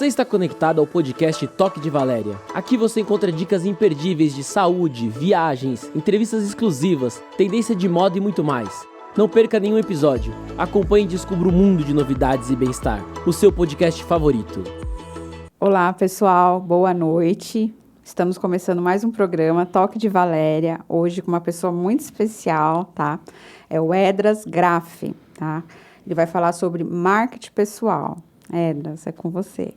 Você está conectado ao podcast Toque de Valéria. Aqui você encontra dicas imperdíveis de saúde, viagens, entrevistas exclusivas, tendência de moda e muito mais. Não perca nenhum episódio. Acompanhe e descubra um mundo de novidades e bem-estar. O seu podcast favorito. Olá, pessoal. Boa noite. Estamos começando mais um programa Toque de Valéria. Hoje com uma pessoa muito especial, tá? É o Edras Graff, tá? Ele vai falar sobre marketing pessoal. Edras, é com você.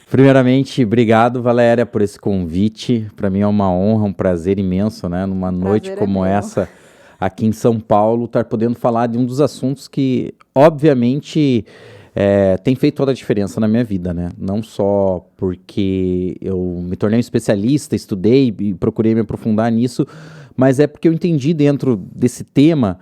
Primeiramente, obrigado, Valéria, por esse convite. Para mim é uma honra, um prazer imenso, né? Numa noite como essa, aqui em São Paulo, estar podendo falar de um dos assuntos que, obviamente, tem feito toda a diferença na minha vida, né? Não só porque eu me tornei um especialista, estudei e procurei me aprofundar nisso, mas é porque eu entendi dentro desse tema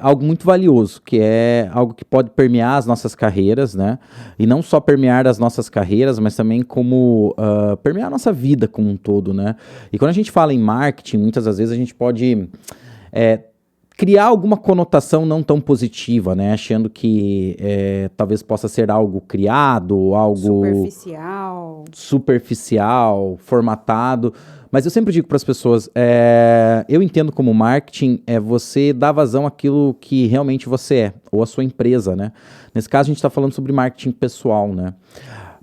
algo muito valioso, que é algo que pode permear as nossas carreiras, né? E não só permear as nossas carreiras, mas também como permear a nossa vida como um todo, né? E quando a gente fala em marketing, muitas das vezes a gente pode criar alguma conotação não tão positiva, né? Achando que talvez possa ser algo criado, algo superficial, formatado. Mas eu sempre digo para as pessoas, eu entendo como marketing você dar vazão àquilo que realmente você é, ou a sua empresa, né? Nesse caso a gente está falando sobre marketing pessoal, né?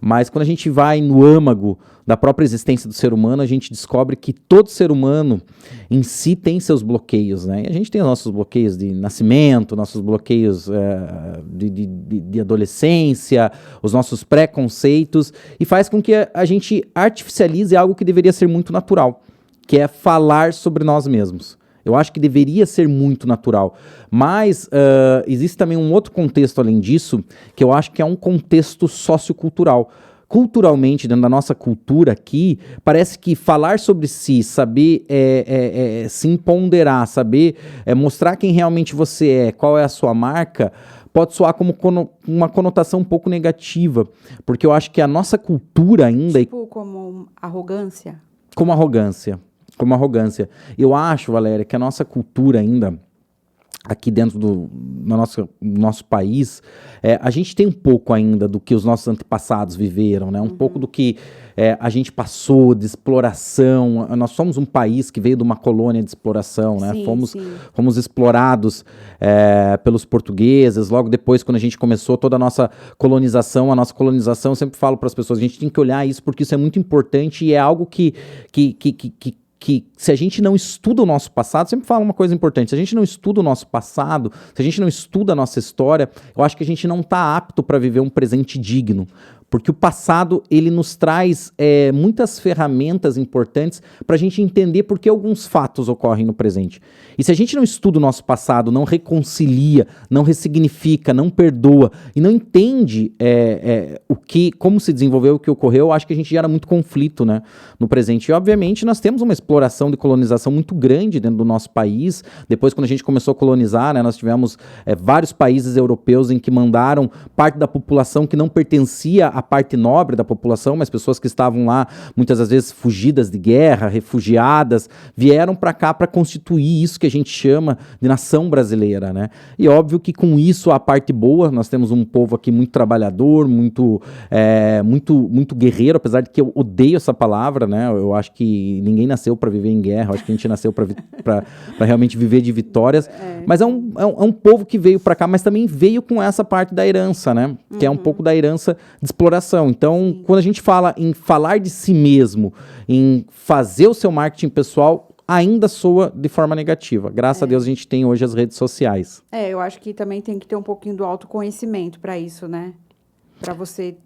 Mas quando a gente vai no âmago da própria existência do ser humano, a gente descobre que todo ser humano em si tem seus bloqueios, né? E a gente tem os nossos bloqueios de nascimento, nossos bloqueios de adolescência, os nossos preconceitos, e faz com que a gente artificialize algo que deveria ser muito natural, que é falar sobre nós mesmos. Eu acho que deveria ser muito natural, mas existe também um outro contexto além disso, que eu acho que é um contexto sociocultural. Culturalmente, dentro da nossa cultura aqui, parece que falar sobre si, saber se empoderar, saber mostrar quem realmente você é, qual é a sua marca, pode soar como uma conotação um pouco negativa, porque eu acho que a nossa cultura ainda... Tipo como arrogância? Como arrogância. Eu acho, Valéria, que a nossa cultura ainda, aqui dentro do nosso país, a gente tem um pouco ainda do que os nossos antepassados viveram, né? Um pouco do que a gente passou de exploração. Nós somos um país que veio de uma colônia de exploração, né? Fomos explorados pelos portugueses. Logo depois, quando a gente começou toda a nossa colonização, eu sempre falo para as pessoas, a gente tem que olhar isso porque isso é muito importante e é algo que se a gente não estuda o nosso passado, sempre falo uma coisa importante, se a gente não estuda o nosso passado, se a gente não estuda a nossa história, eu acho que a gente não está apto para viver um presente digno, porque o passado, ele nos traz muitas ferramentas importantes para a gente entender por que alguns fatos ocorrem no presente. E se a gente não estuda o nosso passado, não reconcilia, não ressignifica, não perdoa e não entende como se desenvolveu, o que ocorreu, eu acho que a gente gera muito conflito, né, no presente. E, obviamente, nós temos uma exploração de colonização muito grande dentro do nosso país. Depois, quando a gente começou a colonizar, né, nós tivemos vários países europeus em que mandaram parte da população que não pertencia à parte nobre da população, mas pessoas que estavam lá, muitas das vezes fugidas de guerra, refugiadas, vieram para cá para constituir isso que a gente chama de nação brasileira, né? E óbvio que com isso a parte boa, nós temos um povo aqui muito trabalhador, muito guerreiro, apesar de que eu odeio essa palavra, né? Eu acho que ninguém nasceu para viver em guerra, eu acho que a gente nasceu para realmente viver de vitórias, mas é um povo que veio para cá, mas também veio com essa parte da herança, né? Que é um pouco da herança de exploração. Então, quando a gente fala em falar de si mesmo, em fazer o seu marketing pessoal, ainda soa de forma negativa. Graças a Deus a gente tem hoje as redes sociais. Eu acho que também tem que ter um pouquinho do autoconhecimento para isso, né? Para você,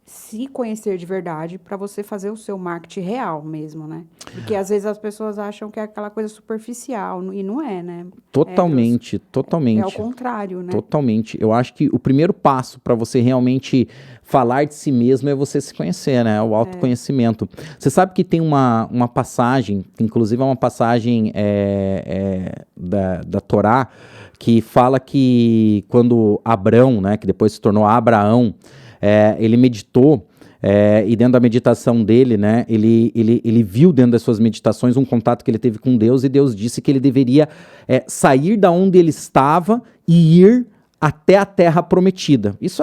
se conhecer de verdade, para você fazer o seu marketing real mesmo, né? Porque às vezes as pessoas acham que é aquela coisa superficial, e não é, né? Totalmente. É ao contrário, né? Totalmente. Eu acho que o primeiro passo para você realmente falar de si mesmo é você se conhecer, né? O autoconhecimento. Você sabe que tem uma passagem, inclusive é uma passagem da Torá, que fala que quando Abrão, né, que depois se tornou Abraão, ele meditou, e dentro da meditação dele, né, ele viu dentro das suas meditações um contato que ele teve com Deus, e Deus disse que ele deveria sair da onde ele estava e ir até a terra prometida. Isso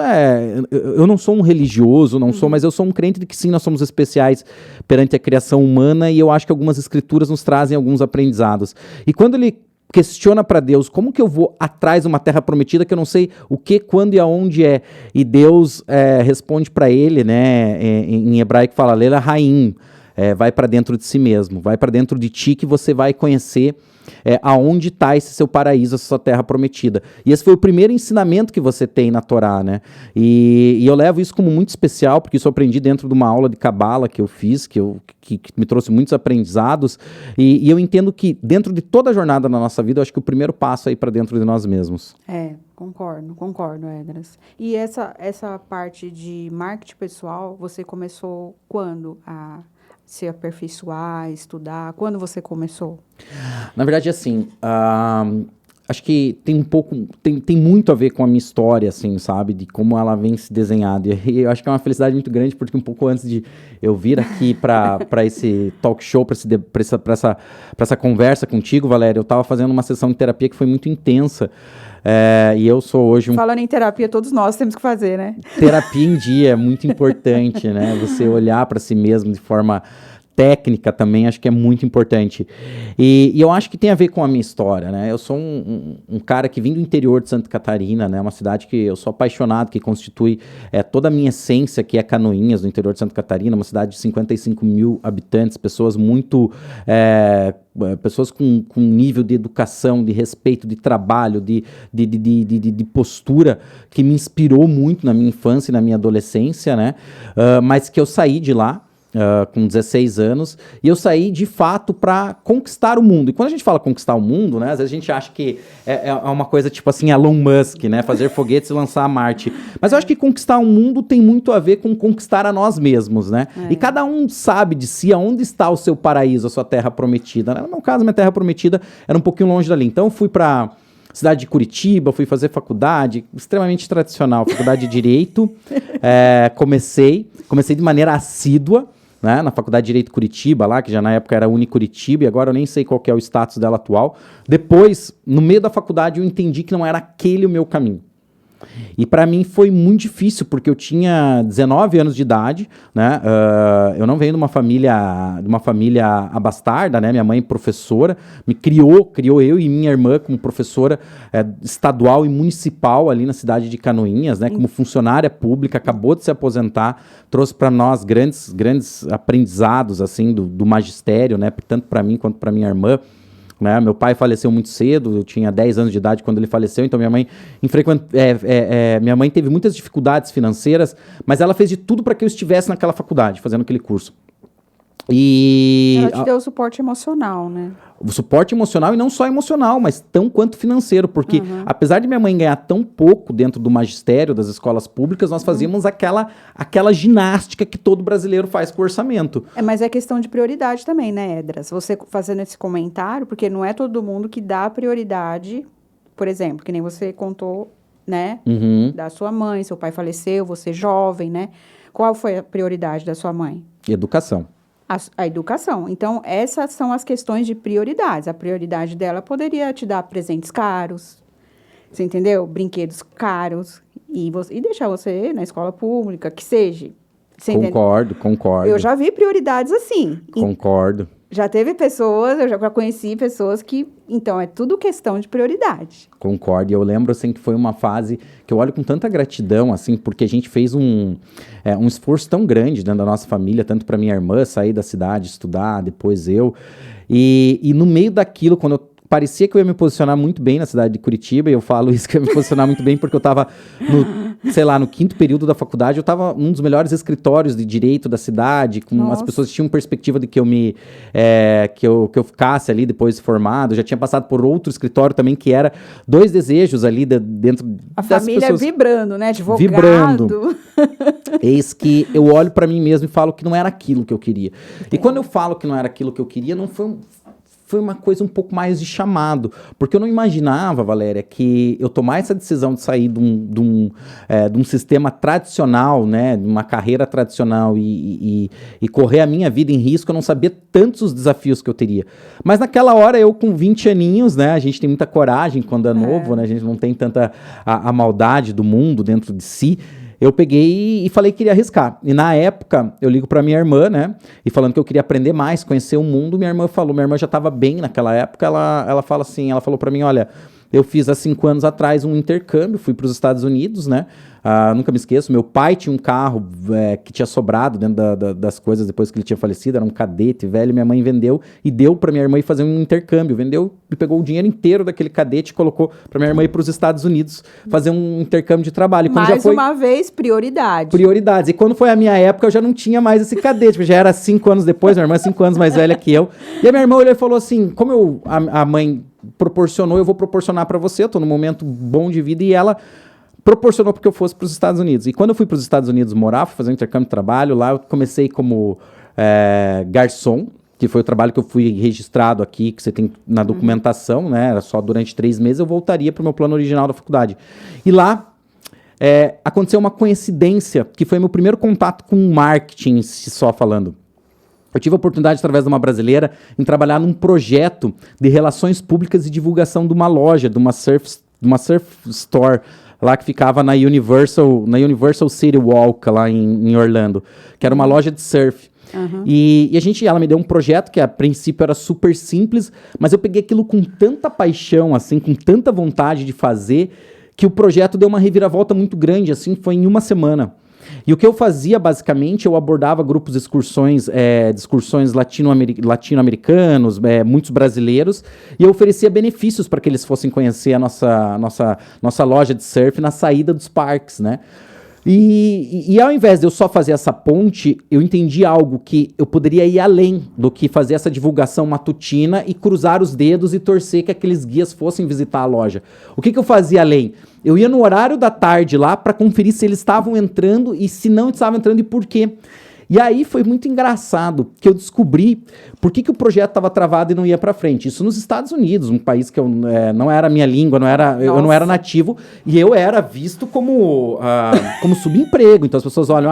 eu não sou um religioso, não sou, mas eu sou um crente de que sim, nós somos especiais perante a criação humana, e eu acho que algumas escrituras nos trazem alguns aprendizados. E quando ele questiona para Deus, como que eu vou atrás de uma terra prometida que eu não sei o que, quando e aonde é? E Deus responde para ele, né, em hebraico fala, Lela Raim, vai para dentro de si mesmo, vai para dentro de ti que você vai conhecer aonde está esse seu paraíso, essa sua terra prometida. E esse foi o primeiro ensinamento que você tem na Torá, né? E eu levo isso como muito especial, porque isso eu aprendi dentro de uma aula de Cabala que eu fiz, que me trouxe muitos aprendizados, e eu entendo que dentro de toda a jornada na nossa vida, eu acho que o primeiro passo é ir para dentro de nós mesmos. Concordo, Edras. E essa parte de marketing pessoal, você começou quando a se aperfeiçoar, estudar? Quando você começou? Na verdade, assim, acho que tem muito a ver com a minha história, assim, sabe? De como ela vem se desenhando. E eu acho que é uma felicidade muito grande, porque um pouco antes de eu vir aqui para esse talk show, para essa conversa contigo, Valéria, eu estava fazendo uma sessão de terapia que foi muito intensa. E eu sou hoje Falando em terapia, todos nós temos que fazer, né? Terapia em dia é muito importante, né? Você olhar para si mesmo de forma técnica também, acho que é muito importante. E eu acho que tem a ver com a minha história, né? Eu sou um cara que vim do interior de Santa Catarina, né? Uma cidade que eu sou apaixonado, que constitui toda a minha essência, que é Canoinhas, no interior de Santa Catarina, uma cidade de 55 mil habitantes, pessoas muito... pessoas com nível de educação, de respeito, de trabalho, de postura, que me inspirou muito na minha infância e na minha adolescência, né? Mas que eu saí de lá, com 16 anos, e eu saí de fato para conquistar o mundo. E quando a gente fala conquistar o mundo, né, às vezes a gente acha que é uma coisa tipo assim, Elon Musk, né, fazer foguetes e lançar a Marte. Mas eu acho que conquistar o mundo tem muito a ver com conquistar a nós mesmos, né? E cada um sabe de si aonde está o seu paraíso, a sua terra prometida, né? No meu caso, minha terra prometida era um pouquinho longe dali. Então eu fui para cidade de Curitiba, fui fazer faculdade, extremamente tradicional, faculdade de Direito. Comecei de maneira assídua, né, na Faculdade de Direito Curitiba, lá, que já na época era Unicuritiba, e agora eu nem sei qual que é o status dela atual. Depois, no meio da faculdade, eu entendi que não era aquele o meu caminho. E para mim foi muito difícil, porque eu tinha 19 anos de idade, né? Eu não venho de uma família abastarda, né? Minha mãe professora, me criou eu e minha irmã como professora estadual e municipal ali na cidade de Canoinhas, né? Como funcionária pública, acabou de se aposentar, trouxe para nós grandes aprendizados assim do magistério, né? Tanto para mim quanto para minha irmã. Né? Meu pai faleceu muito cedo, eu tinha 10 anos de idade quando ele faleceu, então minha mãe teve muitas dificuldades financeiras, mas ela fez de tudo para que eu estivesse naquela faculdade, fazendo aquele curso. E ela te deu o suporte emocional, né? O suporte emocional, e não só emocional, mas tão quanto financeiro, porque apesar de minha mãe ganhar tão pouco dentro do magistério das escolas públicas, nós fazíamos aquela ginástica que todo brasileiro faz com o orçamento. Mas é questão de prioridade também, né, Edras? Você fazendo esse comentário, porque não é todo mundo que dá prioridade, por exemplo, que nem você contou, né, da sua mãe, seu pai faleceu, você jovem, né? Qual foi a prioridade da sua mãe? Educação. A educação. Então, essas são as questões de prioridades. A prioridade dela poderia te dar presentes caros, você entendeu? Brinquedos caros, e deixar você na escola pública, que seja. Concordo. Eu já vi prioridades assim. Concordo. Já teve pessoas, eu já conheci pessoas que... Então, é tudo questão de prioridade. Concordo. E eu lembro, assim, que foi uma fase que eu olho com tanta gratidão, assim, porque a gente fez um esforço tão grande dentro da nossa família, tanto para minha irmã sair da cidade, estudar, depois eu. E no meio daquilo, quando eu parecia que eu ia me posicionar muito bem na cidade de Curitiba, e eu falo isso que eu ia me posicionar muito bem porque eu estava no quinto período da faculdade, eu estava num dos melhores escritórios de direito da cidade, com as pessoas tinham perspectiva de que eu ficasse ali depois de formado. Eu já tinha passado por outro escritório também, que era 2 desejos ali dentro a família pessoas, vibrando, né? Advogado. Vibrando. Eis que eu olho para mim mesmo e falo que não era aquilo que eu queria. E quando eu falo que não era aquilo que eu queria, não foi foi uma coisa um pouco mais de chamado, porque eu não imaginava, Valéria, que eu tomar essa decisão de sair de um sistema tradicional, né, de uma carreira tradicional e correr a minha vida em risco, eu não sabia tantos os desafios que eu teria. Mas naquela hora, eu com 20 aninhos, né, a gente tem muita coragem quando é novo, né, a gente não tem tanta a maldade do mundo dentro de si. Eu peguei e falei que queria arriscar. E na época, eu ligo pra minha irmã, né? E falando que eu queria aprender mais, conhecer o mundo. Minha irmã já estava bem naquela época. Ela fala assim, ela falou pra mim, olha, eu fiz há 5 anos atrás um intercâmbio, fui para os Estados Unidos, né? Nunca me esqueço, meu pai tinha um carro que tinha sobrado dentro das coisas depois que ele tinha falecido, era um cadete velho, minha mãe vendeu e deu para minha irmã ir fazer um intercâmbio, vendeu e pegou o dinheiro inteiro daquele cadete e colocou para minha irmã ir para os Estados Unidos fazer um intercâmbio de trabalho. Mais uma vez, prioridade. Prioridades. E quando foi a minha época, eu já não tinha mais esse cadete, já era 5 anos depois, minha irmã é 5 anos mais velha que eu. E a minha irmã olhou e falou assim, como a mãe proporcionou, eu vou proporcionar para você, eu tô num momento bom de vida, e ela proporcionou porque eu fosse para os Estados Unidos. E quando eu fui para os Estados Unidos morar, fui fazer um intercâmbio de trabalho, lá eu comecei como garçom, que foi o trabalho que eu fui registrado aqui, que você tem na documentação, né, era só durante 3 meses, eu voltaria para o meu plano original da faculdade. E lá aconteceu uma coincidência, que foi meu primeiro contato com marketing, só falando. Eu tive a oportunidade, através de uma brasileira, em trabalhar num projeto de relações públicas e divulgação de uma loja, de uma surf store, lá que ficava na Universal City Walk, lá em Orlando, que era uma loja de surf. Uhum. E ela me deu um projeto que a princípio era super simples, mas eu peguei aquilo com tanta paixão, assim, com tanta vontade de fazer, que o projeto deu uma reviravolta muito grande, assim, foi em 1 semana. E o que eu fazia, basicamente, eu abordava grupos de excursões latino-americanos, muitos brasileiros, e eu oferecia benefícios para que eles fossem conhecer a nossa loja de surf na saída dos parques, né? E ao invés de eu só fazer essa ponte, eu entendi algo, que eu poderia ir além do que fazer essa divulgação matutina e cruzar os dedos e torcer que aqueles guias fossem visitar a loja. O que eu fazia além? Eu ia no horário da tarde lá para conferir se eles estavam entrando e se não estavam entrando e por quê. E aí foi muito engraçado que eu descobri por que o projeto estava travado e não ia para frente. Isso nos Estados Unidos, um país que não era a minha língua, eu não era nativo, e eu era visto como subemprego. Então as pessoas olham,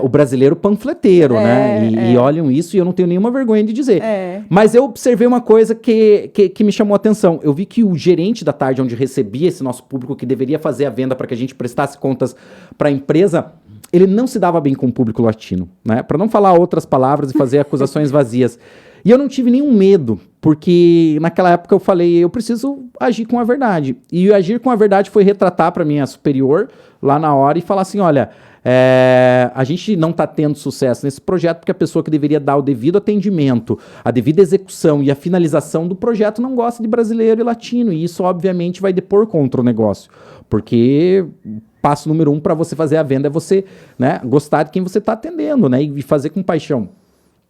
o brasileiro panfleteiro, né? E olham isso, e eu não tenho nenhuma vergonha de dizer. Mas eu observei uma coisa que me chamou a atenção. Eu vi que o gerente da tarde, onde recebia esse nosso público que deveria fazer a venda para que a gente prestasse contas para a empresa, ele não se dava bem com o público latino, né? Para não falar outras palavras e fazer acusações vazias. E eu não tive nenhum medo, porque naquela época eu falei, eu preciso agir com a verdade. E agir com a verdade foi retratar para minha superior lá na hora e falar assim, olha, a gente não está tendo sucesso nesse projeto porque a pessoa que deveria dar o devido atendimento, a devida execução e a finalização do projeto não gosta de brasileiro e latino. E isso, obviamente, vai depor contra o negócio, porque passo número 1 para você fazer a venda é você, né, gostar de quem você está atendendo, né, e fazer com paixão.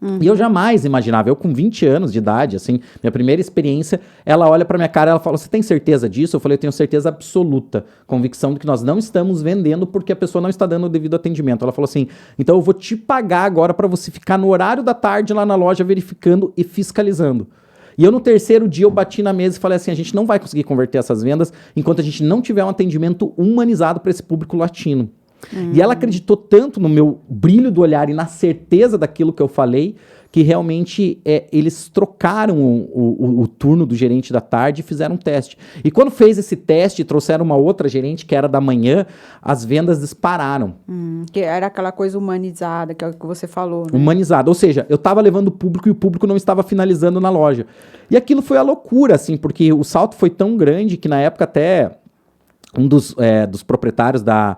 Uhum. E eu jamais imaginava, eu com 20 anos de idade, assim, minha primeira experiência, ela olha pra minha cara, ela fala, você tem certeza disso? Eu falei, eu tenho certeza absoluta, convicção de que nós não estamos vendendo porque a pessoa não está dando o devido atendimento. Ela falou assim, então eu vou te pagar agora para você ficar no horário da tarde lá na loja verificando e fiscalizando. E eu no 3º dia eu bati na mesa e falei assim, a gente não vai conseguir converter essas vendas enquanto a gente não tiver um atendimento humanizado para esse público latino. E ela acreditou tanto no meu brilho do olhar e na certeza daquilo que eu falei, que realmente eles trocaram o turno do gerente da tarde e fizeram um teste. E quando fez esse teste, trouxeram uma outra gerente, que era da manhã, as vendas dispararam. Que era aquela coisa humanizada, que é o que você falou, né? Humanizada, ou seja, eu estava levando o público e o público não estava finalizando na loja. E aquilo foi a loucura, assim, porque o salto foi tão grande que na época até um dos proprietários da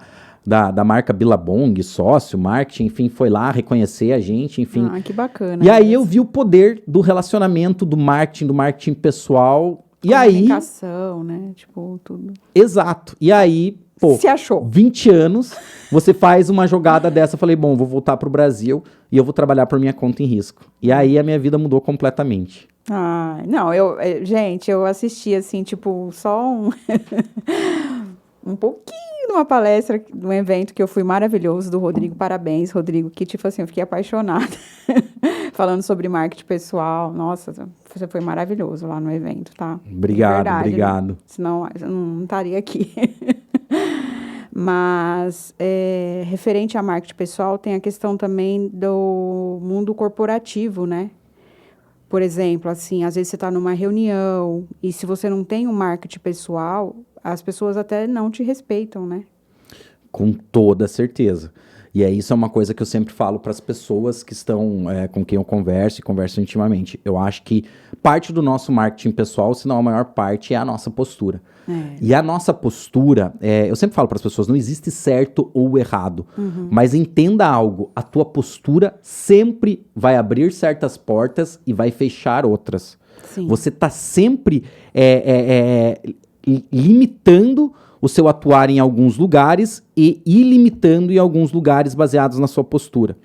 marca Billabong, sócio, marketing, enfim, foi lá reconhecer a gente, enfim. Que bacana. E aí eu vi o poder do relacionamento, do marketing pessoal. E aí... Comunicação, né? Tipo, tudo. Exato. E aí, se achou. 20 anos, você faz uma jogada dessa. Eu falei, bom, vou voltar pro Brasil e eu vou trabalhar por minha conta em risco. E aí a minha vida mudou completamente. Não, gente, eu assisti assim, tipo, só um pouquinho de uma palestra, de um evento que eu fui maravilhoso, do Rodrigo. Parabéns, Rodrigo, que tipo assim, eu fiquei apaixonada. Falando sobre marketing pessoal. Nossa, você foi maravilhoso lá no evento, tá? Obrigado, verdade, obrigado. Né? Senão eu não estaria aqui. Mas, referente a marketing pessoal, tem a questão também do mundo corporativo, né? Por exemplo, assim, às vezes você está numa reunião e se você não tem um marketing pessoal, as pessoas até não te respeitam, né? Com toda certeza. E aí isso é uma coisa que eu sempre falo para as pessoas que estão com quem eu converso e converso intimamente. Eu acho que parte do nosso marketing pessoal, se não a maior parte, é a nossa postura. E a nossa postura, eu sempre falo para as pessoas, não existe certo ou errado. Mas entenda algo, a tua postura sempre vai abrir certas portas e vai fechar outras. Sim. Você está sempre limitando o seu atuar em alguns lugares e ilimitando em alguns lugares baseados na sua postura.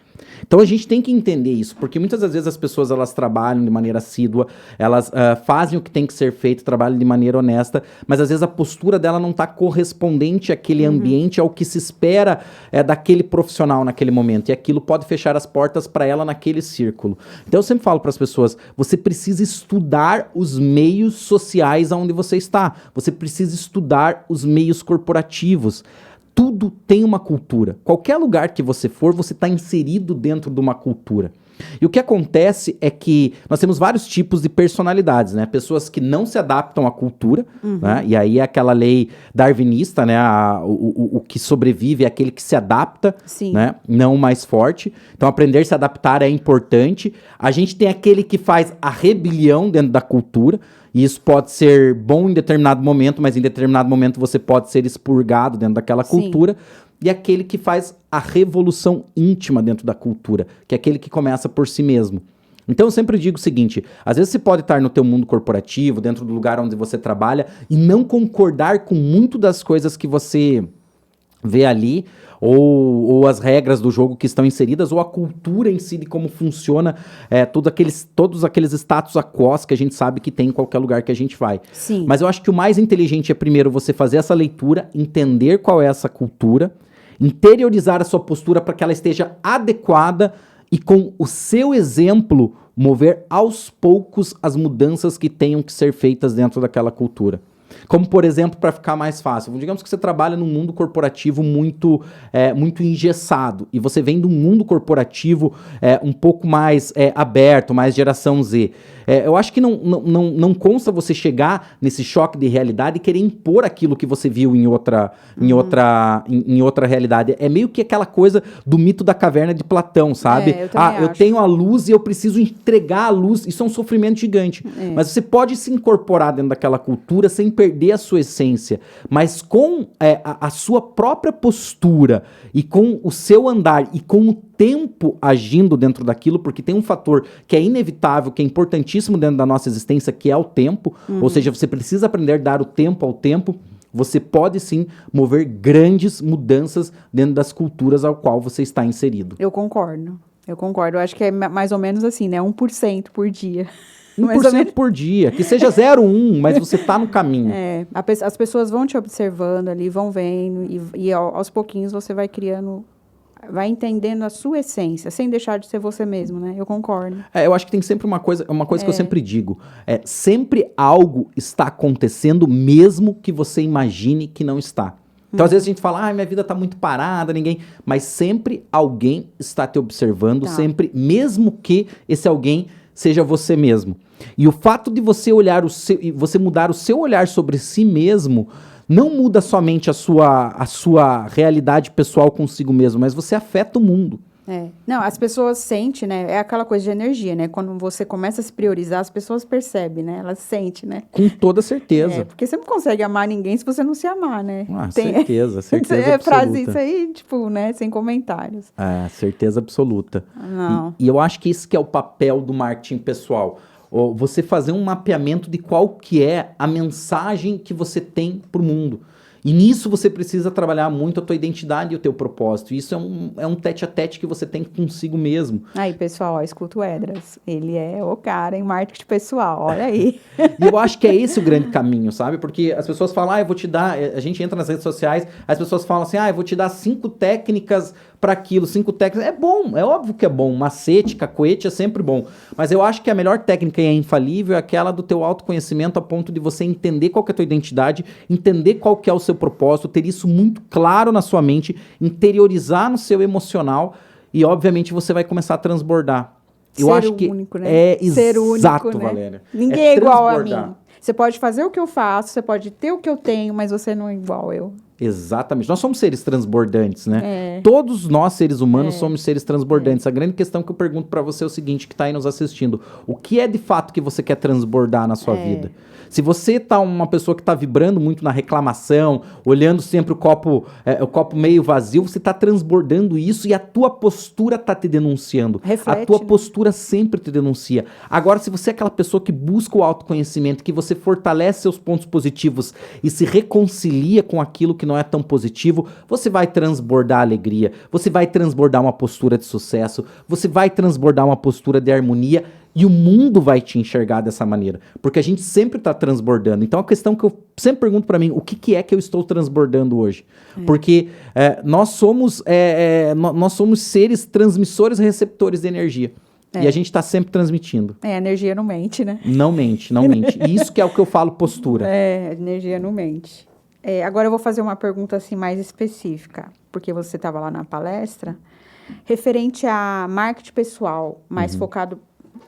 Então a gente tem que entender isso, porque muitas das vezes as pessoas elas trabalham de maneira assídua, elas fazem o que tem que ser feito, trabalham de maneira honesta, mas às vezes a postura dela não está correspondente àquele ambiente, ao que se espera daquele profissional naquele momento, e aquilo pode fechar as portas para ela naquele círculo. Então eu sempre falo para as pessoas, você precisa estudar os meios sociais onde você está, você precisa estudar os meios corporativos. Tudo tem uma cultura. Qualquer lugar que você for, você está inserido dentro de uma cultura. E o que acontece é que nós temos vários tipos de personalidades, né? Pessoas que não se adaptam à cultura, né? E aí é aquela lei darwinista, né? O que sobrevive é aquele que se adapta, né? Não o mais forte. Então, aprender a se adaptar é importante. A gente tem aquele que faz a rebelião dentro da cultura. E isso pode ser bom em determinado momento, mas em determinado momento você pode ser expurgado dentro daquela cultura. E aquele que faz a revolução íntima dentro da cultura, que é aquele que começa por si mesmo. Então eu sempre digo o seguinte, às vezes você pode estar no teu mundo corporativo, dentro do lugar onde você trabalha, e não concordar com muito das coisas que você vê ali, ou as regras do jogo que estão inseridas, ou a cultura em si de como funciona todos aqueles status quo que a gente sabe que tem em qualquer lugar que a gente vai. Sim. Mas eu acho que o mais inteligente é primeiro você fazer essa leitura, entender qual é essa cultura, interiorizar a sua postura para que ela esteja adequada e com o seu exemplo mover aos poucos as mudanças que tenham que ser feitas dentro daquela cultura. Como, por exemplo, para ficar mais fácil, digamos que você trabalha num mundo corporativo muito engessado e você vem de um mundo corporativo um pouco mais aberto, mais geração Z. Eu acho que não consta você chegar nesse choque de realidade e querer impor aquilo que você viu em outra realidade. É meio que aquela coisa do mito da caverna de Platão, sabe? Eu tenho a luz e eu preciso entregar a luz. Isso é um sofrimento gigante. Mas você pode se incorporar dentro daquela cultura sem perder a sua essência, mas com a sua própria postura e com o seu andar e com o tempo agindo dentro daquilo, porque tem um fator que é inevitável, que é importantíssimo dentro da nossa existência, que é o tempo, ou seja, você precisa aprender a dar o tempo ao tempo. Você pode sim mover grandes mudanças dentro das culturas ao qual você está inserido. Eu concordo. Eu acho que é mais ou menos assim, né? 1% por dia. 1% por dia, que seja 0,1, mas você está no caminho. As pessoas vão te observando ali, vão vendo, e aos pouquinhos você vai criando, vai entendendo a sua essência, sem deixar de ser você mesmo, né? Eu concordo. Eu acho que tem sempre uma coisa que eu sempre digo, sempre algo está acontecendo, mesmo que você imagine que não está. Então, às vezes a gente fala, minha vida está muito parada, mas sempre alguém está te observando, sempre, mesmo que esse alguém seja você mesmo. E o fato de você você mudar o seu olhar sobre si mesmo, não muda somente a sua realidade pessoal consigo mesmo, mas você afeta o mundo. Não, as pessoas sentem, né? É aquela coisa de energia, né? Quando você começa a se priorizar, as pessoas percebem, né? Elas sentem, né? Com toda certeza. Porque você não consegue amar ninguém se você não se amar, né? Certeza absoluta. Frase isso aí, tipo, né? Sem comentários. Certeza absoluta. Não. E eu acho que esse que é o papel do marketing pessoal. Você fazer um mapeamento de qual que é a mensagem que você tem para o mundo. E nisso você precisa trabalhar muito a tua identidade e o teu propósito. Isso é um tete-a-tete que você tem consigo mesmo. Aí, pessoal, ó, escuta o Edras. Ele é o cara em marketing pessoal, olha aí. E eu acho que é esse o grande caminho, sabe? Porque as pessoas falam, eu vou te dar... A gente entra nas redes sociais, as pessoas falam assim, eu vou te dar 5 técnicas para aquilo, 5 técnicas. É bom, é óbvio que é bom. Macete, cacuete é sempre bom. Mas eu acho que a melhor técnica e é infalível é aquela do teu autoconhecimento a ponto de você entender qual que é a tua identidade, entender qual que é o seu propósito, ter isso muito claro na sua mente, interiorizar no seu emocional e, obviamente, você vai começar a transbordar. Eu acho que único, né? é exato, único, né? Valéria. Ninguém é igual a mim. Você pode fazer o que eu faço, você pode ter o que eu tenho, mas você não é igual eu. Exatamente. Nós somos seres transbordantes, né? Todos nós, seres humanos, somos seres transbordantes. A grande questão que eu pergunto para você é o seguinte, que tá aí nos assistindo. O que é de fato que você quer transbordar na sua vida? Se você tá uma pessoa que tá vibrando muito na reclamação, olhando sempre o copo meio vazio, você tá transbordando isso e a tua postura tá te denunciando. Reflete, a tua postura sempre te denuncia. Agora, se você é aquela pessoa que busca o autoconhecimento, que você fortalece seus pontos positivos e se reconcilia com aquilo que não é tão positivo, você vai transbordar alegria, você vai transbordar uma postura de sucesso, você vai transbordar uma postura de harmonia e o mundo vai te enxergar dessa maneira, porque a gente sempre está transbordando. Então a questão que eu sempre pergunto para mim, o que é que eu estou transbordando hoje? Porque nós somos seres transmissores e receptores de energia. E a gente está sempre transmitindo. A energia não mente, né? Não mente, não mente. E isso que é o que eu falo, postura. A energia não mente. Agora eu vou fazer uma pergunta assim mais específica, porque você estava lá na palestra, referente a marketing pessoal, mais focado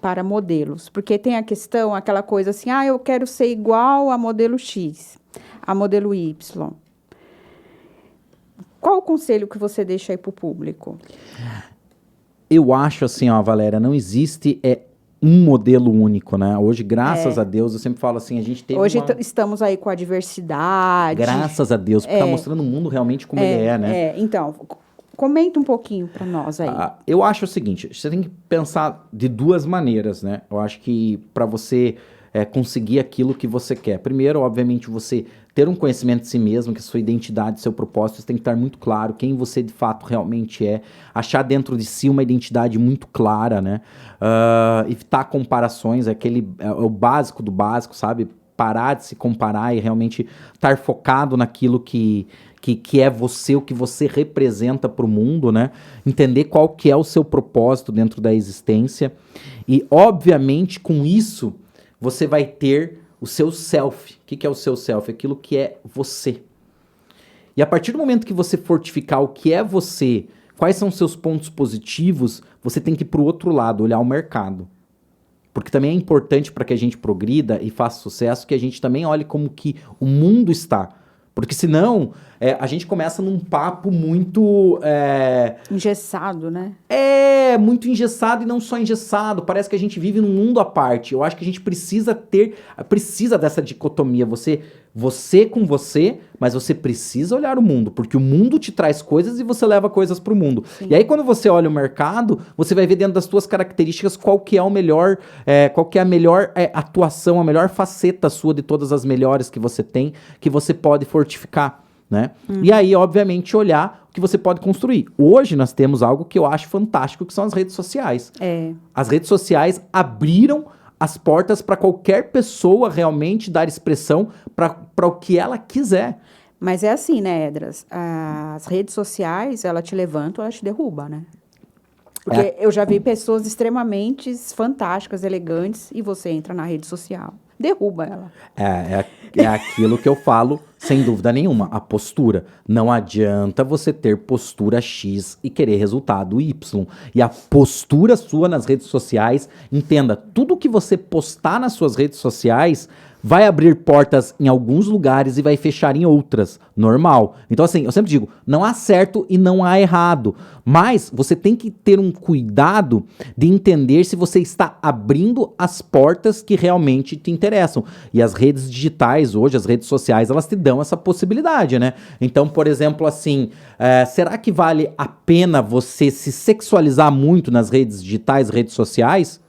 para modelos. Porque tem a questão, aquela coisa assim, eu quero ser igual a modelo X, a modelo Y. Qual o conselho que você deixa aí para o público? Eu acho assim, Valéria, não existe um modelo único, né? Hoje, graças a Deus, eu sempre falo assim, a gente teve Hoje estamos aí com a diversidade. Graças a Deus, porque está mostrando o mundo realmente como ele é, né? Então, comenta um pouquinho para nós aí. Eu acho o seguinte, você tem que pensar de duas maneiras, né? Eu acho que para você conseguir aquilo que você quer. Primeiro, obviamente, você ter um conhecimento de si mesmo, que a sua identidade, seu propósito, você tem que estar muito claro quem você de fato realmente é, achar dentro de si uma identidade muito clara, né? Evitar comparações, é o básico do básico, sabe? Parar de se comparar e realmente estar focado naquilo que é você, o que você representa para o mundo, né? Entender qual que é o seu propósito dentro da existência. E, obviamente, com isso, você vai ter o seu self. O que é o seu self? Aquilo que é você. E a partir do momento que você fortificar o que é você, quais são os seus pontos positivos, você tem que ir para o outro lado, olhar o mercado. Porque também é importante para que a gente progrida e faça sucesso, que a gente também olhe como que o mundo está. Porque senão, a gente começa num papo muito... engessado, né? Muito engessado e não só engessado. Parece que a gente vive num mundo à parte. Eu acho que a gente precisa dessa dicotomia. Você com você, mas você precisa olhar o mundo, porque o mundo te traz coisas e você leva coisas para o mundo. Sim. E aí, quando você olha o mercado, você vai ver dentro das suas características qual que é a melhor atuação, a melhor faceta sua de todas as melhores que você tem, que você pode fortificar, né? E aí, obviamente, olhar o que você pode construir. Hoje, nós temos algo que eu acho fantástico, que são as redes sociais. As redes sociais abriram as portas para qualquer pessoa realmente dar expressão para o que ela quiser. Mas é assim, né, Edras? As redes sociais, ela te levanta ou ela te derruba, né? Porque eu já vi pessoas extremamente fantásticas, elegantes, e você entra na rede social. Derruba ela. É aquilo que eu falo, sem dúvida nenhuma, a postura. Não adianta você ter postura X e querer resultado Y. E a postura sua nas redes sociais, entenda, tudo que você postar nas suas redes sociais vai abrir portas em alguns lugares e vai fechar em outras. Normal. Então, assim, eu sempre digo, não há certo e não há errado. Mas você tem que ter um cuidado de entender se você está abrindo as portas que realmente te interessam. E as redes digitais hoje, as redes sociais, elas te dão essa possibilidade, né? Então, por exemplo, assim, será que vale a pena você se sexualizar muito nas redes digitais, redes sociais?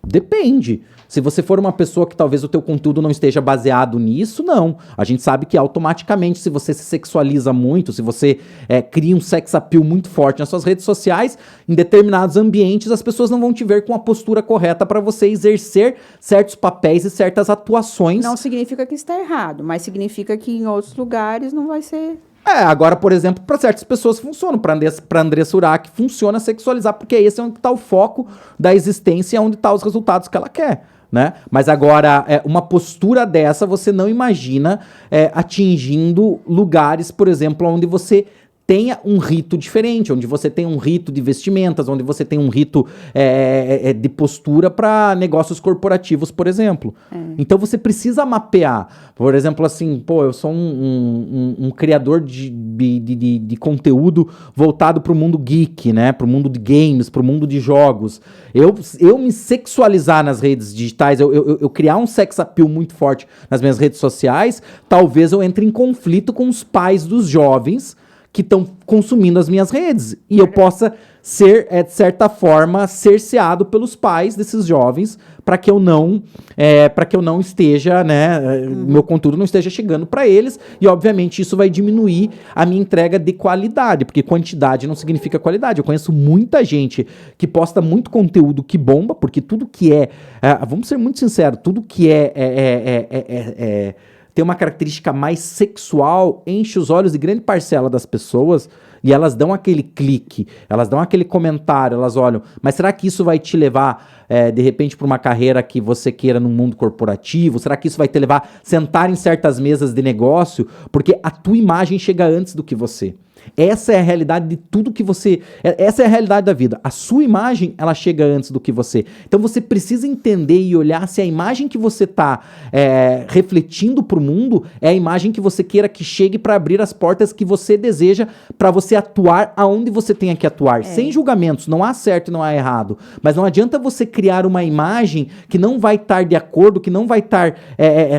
Depende. Se você for uma pessoa que talvez o teu conteúdo não esteja baseado nisso, não. A gente sabe que automaticamente, se você se sexualiza muito, se você cria um sex appeal muito forte nas suas redes sociais, em determinados ambientes, as pessoas não vão te ver com a postura correta para você exercer certos papéis e certas atuações. Não significa que está errado, mas significa que em outros lugares não vai ser... Agora, por exemplo, para certas pessoas funciona. Para Andressa Urach funciona sexualizar, porque esse é onde está o foco da existência e é onde está os resultados que ela quer. Né? Mas agora, uma postura dessa, você não imagina atingindo lugares, por exemplo, onde você tenha um rito diferente, onde você tem um rito de vestimentas, onde você tem um rito de postura para negócios corporativos, por exemplo. Então você precisa mapear. Por exemplo, assim, eu sou um criador de conteúdo voltado para o mundo geek, né? Para o mundo de games, para o mundo de jogos. Eu me sexualizar nas redes digitais, eu criar um sex appeal muito forte nas minhas redes sociais, talvez eu entre em conflito com os pais dos jovens que estão consumindo as minhas redes. E eu possa ser, de certa forma, cerceado pelos pais desses jovens para que eu não esteja, né, meu conteúdo não esteja chegando para eles. E, obviamente, isso vai diminuir a minha entrega de qualidade, porque quantidade não significa qualidade. Eu conheço muita gente que posta muito conteúdo que bomba, porque tudo que vamos ser muito sinceros, tudo que tem uma característica mais sexual, enche os olhos de grande parcela das pessoas e elas dão aquele clique, elas dão aquele comentário, elas olham, mas será que isso vai te levar, de repente, para uma carreira que você queira no mundo corporativo? Será que isso vai te levar a sentar em certas mesas de negócio? Porque a tua imagem chega antes do que você. Essa é a realidade de tudo que você... Essa é a realidade da vida. A sua imagem, ela chega antes do que você. Então você precisa entender e olhar se a imagem que você está refletindo para o mundo é a imagem que você queira que chegue para abrir as portas que você deseja para você atuar aonde você tenha que atuar. Sem julgamentos, não há certo e não há errado. Mas não adianta você criar uma imagem que não vai estar de acordo, que não vai estar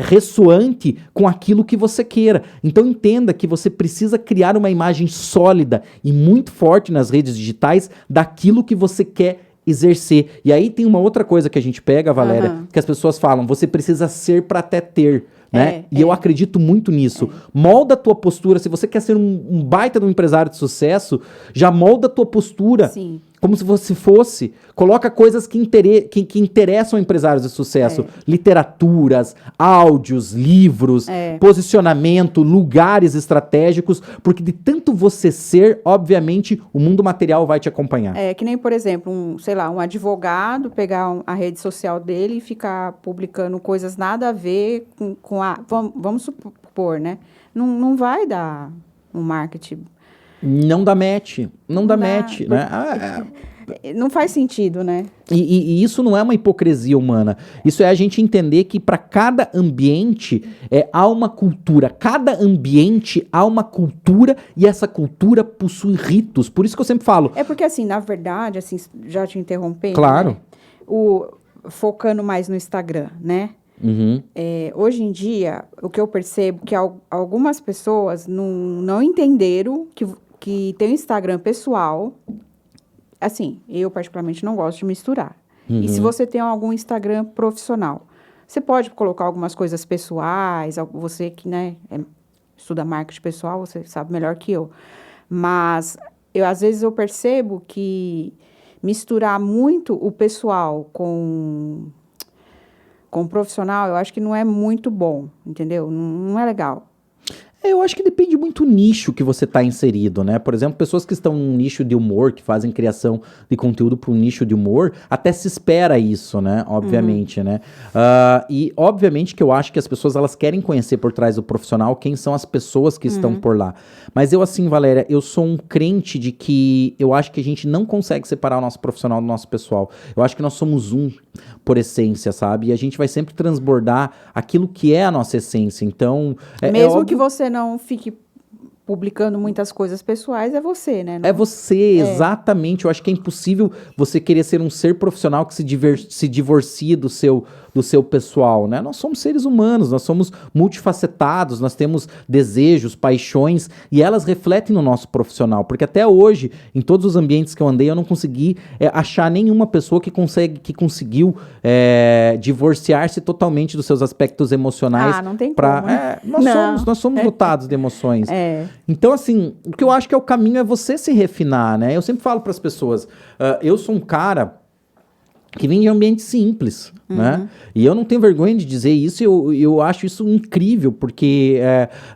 ressoante com aquilo que você queira. Então entenda que você precisa criar uma imagem sólida e muito forte nas redes digitais daquilo que você quer exercer. E aí tem uma outra coisa que a gente pega, Valéria, que as pessoas falam, você precisa ser para até ter. Né? Eu acredito muito nisso. Molda a tua postura. Se você quer ser um baita de um empresário de sucesso, já molda a tua postura. Sim. Como se você fosse. Coloca coisas que interessam empresários de sucesso. Literaturas, áudios, livros, posicionamento, lugares estratégicos. Porque de tanto você ser, obviamente, o mundo material vai te acompanhar. Que nem, por exemplo, um advogado pegar a rede social dele e ficar publicando coisas nada a ver com a... Vamos supor, né? Não vai dar um marketing... Não dá match, não dá match, né? Não faz sentido, né? E isso não é uma hipocrisia humana. Isso é a gente entender que para cada ambiente há uma cultura. Cada ambiente há uma cultura e essa cultura possui ritos. Por isso que eu sempre falo. Porque assim, na verdade, assim, já te interrompendo. Claro. Né? Focando mais no Instagram, né? Uhum. Hoje em dia, o que eu percebo é que algumas pessoas não entenderam que tem um Instagram pessoal. Assim, eu particularmente não gosto de misturar. E se você tem algum Instagram profissional, você pode colocar algumas coisas pessoais, você que, né, estuda marketing pessoal, você sabe melhor que eu. Mas, às vezes eu percebo que misturar muito o pessoal com o profissional, eu acho que não é muito bom, entendeu? Não é legal. Eu acho que depende muito do nicho que você está inserido, né? Por exemplo, pessoas que estão num nicho de humor, que fazem criação de conteúdo para um nicho de humor, até se espera isso, né? Obviamente, né? E obviamente que eu acho que as pessoas, elas querem conhecer por trás do profissional quem são as pessoas que estão por lá. Mas eu, assim, Valéria, eu sou um crente de que eu acho que a gente não consegue separar o nosso profissional do nosso pessoal. Eu acho que nós somos um por essência, sabe? E a gente vai sempre transbordar aquilo que é a nossa essência. Então, mesmo que você não fique publicando muitas coisas pessoais, é você, né? É você, exatamente. Eu acho que é impossível você querer ser um ser profissional que se divorcie do seu pessoal, né? Nós somos seres humanos, nós somos multifacetados, nós temos desejos, paixões, e elas refletem no nosso profissional, porque até hoje, em todos os ambientes que eu andei, eu não consegui achar nenhuma pessoa que conseguiu divorciar-se totalmente dos seus aspectos emocionais. Ah, não tem como, né? Nós somos dotados de emoções. É. Então, assim, o que eu acho que é o caminho é você se refinar, né? Eu sempre falo para as pessoas, eu sou um cara que vem de ambiente simples, né? E eu não teno vergonha de dizer isso, eu acho isso incrível, porque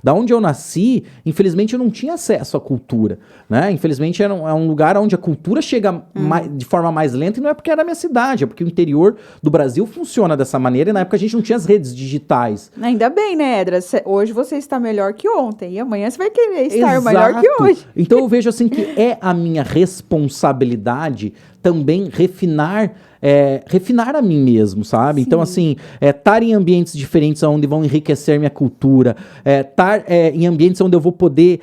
da onde eu nasci, infelizmente eu não tinha acesso à cultura, né? Infelizmente é um lugar onde a cultura chega de forma mais lenta, e não é porque era a minha cidade, é porque o interior do Brasil funciona dessa maneira, e na época a gente não tinha as redes digitais. Ainda bem, né, Edras? Hoje você está melhor que ontem, e amanhã você vai querer estar melhor que hoje. Então eu vejo assim que é a minha responsabilidade também refinar a mim mesmo, sabe? Sim. Então, assim, estar em ambientes diferentes onde vão enriquecer minha cultura, estar em ambientes onde eu vou poder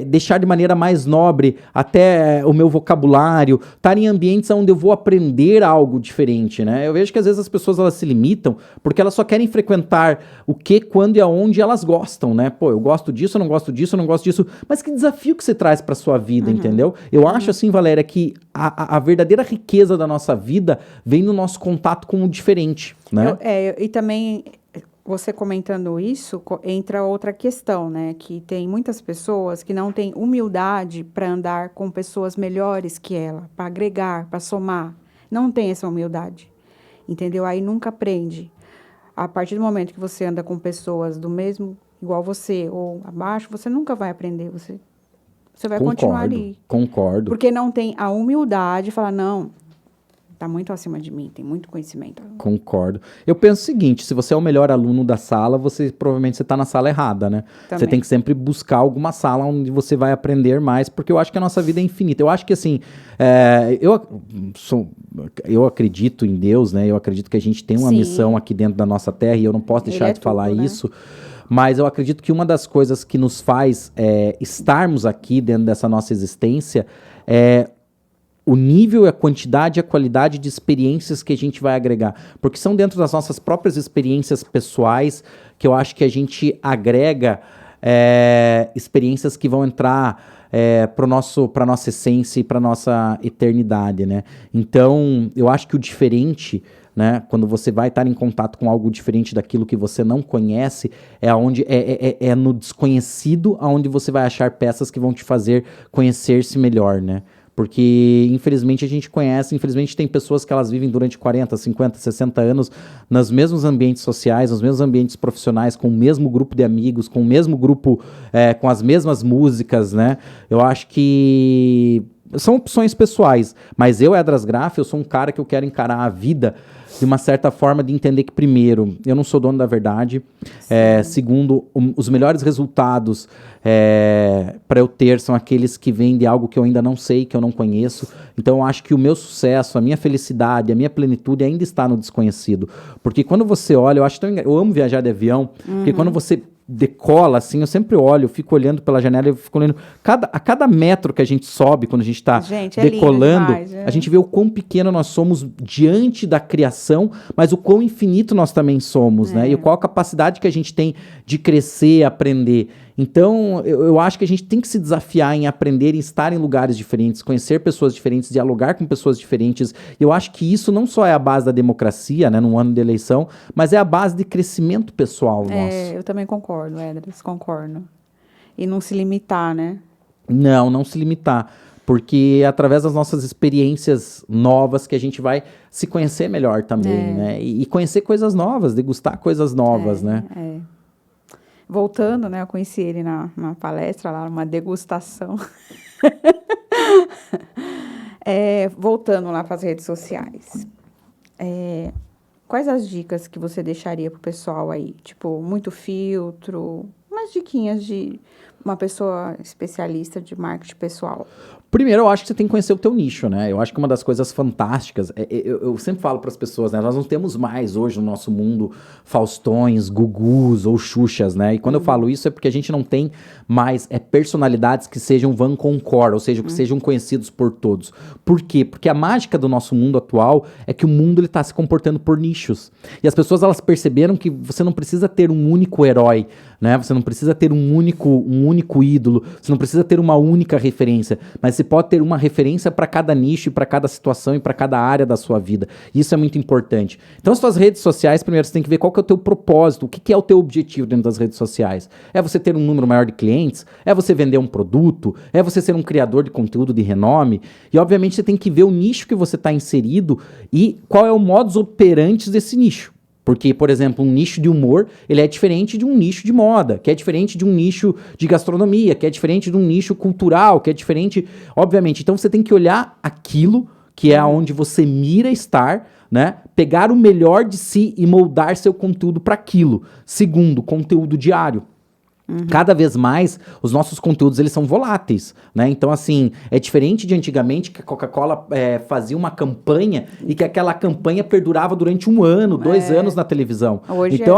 deixar de maneira mais nobre até o meu vocabulário, estar em ambientes onde eu vou aprender algo diferente, né? Eu vejo que às vezes as pessoas elas se limitam porque elas só querem frequentar o que, quando e aonde elas gostam, né? Pô, eu gosto disso, eu não gosto disso, eu não gosto disso, mas que desafio que você traz pra sua vida, entendeu? Eu acho assim, Valéria, que a verdadeira riqueza da nossa vida vem no nosso contato com o diferente, né? E também, você comentando isso, entra outra questão, né? Que tem muitas pessoas que não têm humildade para andar com pessoas melhores que ela, para agregar, para somar. Não tem essa humildade, entendeu? Aí nunca aprende. A partir do momento que você anda com pessoas do mesmo, igual você, ou abaixo, você nunca vai aprender, você vai continuar ali. Concordo. Porque não tem a humildade de falar, não, tá muito acima de mim, tem muito conhecimento. Concordo. Eu penso o seguinte, se você é o melhor aluno da sala, provavelmente você está na sala errada, né? Também. Você tem que sempre buscar alguma sala onde você vai aprender mais, porque eu acho que a nossa vida é infinita. Eu acho que, assim, eu acredito em Deus, né? Eu acredito que a gente tem uma missão aqui dentro da nossa terra, e eu não posso deixar de falar isso, mas eu acredito que uma das coisas que nos faz estarmos aqui dentro dessa nossa existência é o nível, a quantidade e a qualidade de experiências que a gente vai agregar. Porque são dentro das nossas próprias experiências pessoais que eu acho que a gente agrega experiências que vão entrar para a nossa essência e para a nossa eternidade, né? Então, eu acho que o diferente, né, quando você vai estar em contato com algo diferente daquilo que você não conhece, é no desconhecido aonde você vai achar peças que vão te fazer conhecer-se melhor, né? Porque, infelizmente, infelizmente tem pessoas que elas vivem durante 40, 50, 60 anos nos mesmos ambientes sociais, nos mesmos ambientes profissionais, com o mesmo grupo de amigos, com o mesmo grupo, com as mesmas músicas, né? Eu acho que são opções pessoais, mas Edras Graff, eu sou um cara que eu quero encarar a vida de uma certa forma, de entender que, primeiro, eu não sou dono da verdade, segundo, os melhores resultados para eu ter são aqueles que vêm de algo que eu ainda não sei, que eu não conheço. Então, eu acho que o meu sucesso, a minha felicidade, a minha plenitude ainda está no desconhecido. Porque quando você olha, eu amo viajar de avião, porque quando você decola, assim, eu sempre olho, eu fico olhando pela janela, eu fico olhando a cada metro que a gente sobe, quando a gente está decolando, demais, a gente vê o quão pequeno nós somos diante da criação, mas o quão infinito nós também somos, né? E qual a capacidade que a gente tem de crescer, aprender. Então, eu acho que a gente tem que se desafiar em aprender, em estar em lugares diferentes, conhecer pessoas diferentes, dialogar com pessoas diferentes. Eu acho que isso não só é a base da democracia, né, num ano de eleição, mas é a base de crescimento pessoal nosso. Eu também concordo, Edras, concordo. E não se limitar, né? Não se limitar. Porque é através das nossas experiências novas que a gente vai se conhecer melhor também, né? E conhecer coisas novas, degustar coisas novas, né? Voltando, né? Eu conheci ele na palestra lá, numa degustação. Voltando lá para as redes sociais. Quais as dicas que você deixaria pro pessoal aí? Tipo, muito filtro, umas diquinhas de uma pessoa especialista de marketing pessoal. Primeiro, eu acho que você tem que conhecer o teu nicho, né? Eu acho que uma das coisas fantásticas, eu sempre falo para as pessoas, né? Nós não temos mais hoje no nosso mundo Faustões, Gugus ou Xuxas, né? E quando eu falo isso é porque a gente não tem mais personalidades que sejam van concor, ou seja, que sejam conhecidos por todos. Por quê? Porque a mágica do nosso mundo atual é que o mundo está se comportando por nichos. E as pessoas, elas perceberam que você não precisa ter um único herói, né? Você não precisa ter um único ídolo, você não precisa ter uma única referência, mas você pode ter uma referência para cada nicho, para cada situação e para cada área da sua vida. Isso é muito importante. Então, as suas redes sociais, primeiro você tem que ver qual que é o teu propósito, o que é o teu objetivo dentro das redes sociais. É você ter um número maior de clientes? É você vender um produto? É você ser um criador de conteúdo de renome? E, obviamente, você tem que ver o nicho que você está inserido e qual é o modus operandi desse nicho. Porque, por exemplo, um nicho de humor, ele é diferente de um nicho de moda, que é diferente de um nicho de gastronomia, que é diferente de um nicho cultural, que é diferente, obviamente. Então, você tem que olhar aquilo que é onde você mira estar, né? Pegar o melhor de si e moldar seu conteúdo para aquilo. Segundo, conteúdo diário. Cada vez mais, os nossos conteúdos, eles são voláteis, né? Então, assim, é diferente de antigamente que a Coca-Cola fazia uma campanha e que aquela campanha perdurava durante 1 ano, 2 anos na televisão. Hoje então,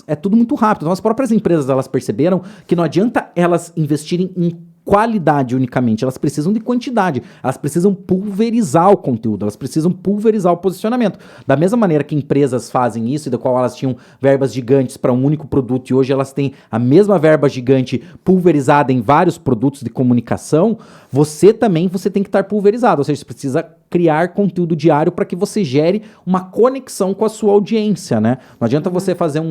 é tudo muito rápido. Então, as próprias empresas, elas perceberam que não adianta elas investirem em qualidade unicamente, elas precisam de quantidade, elas precisam pulverizar o conteúdo, elas precisam pulverizar o posicionamento. Da mesma maneira que empresas fazem isso, e da qual elas tinham verbas gigantes para um único produto, e hoje elas têm a mesma verba gigante pulverizada em vários produtos de comunicação, você tem que estar pulverizado, ou seja, você precisa criar conteúdo diário para que você gere uma conexão com a sua audiência, né? Não adianta você fazer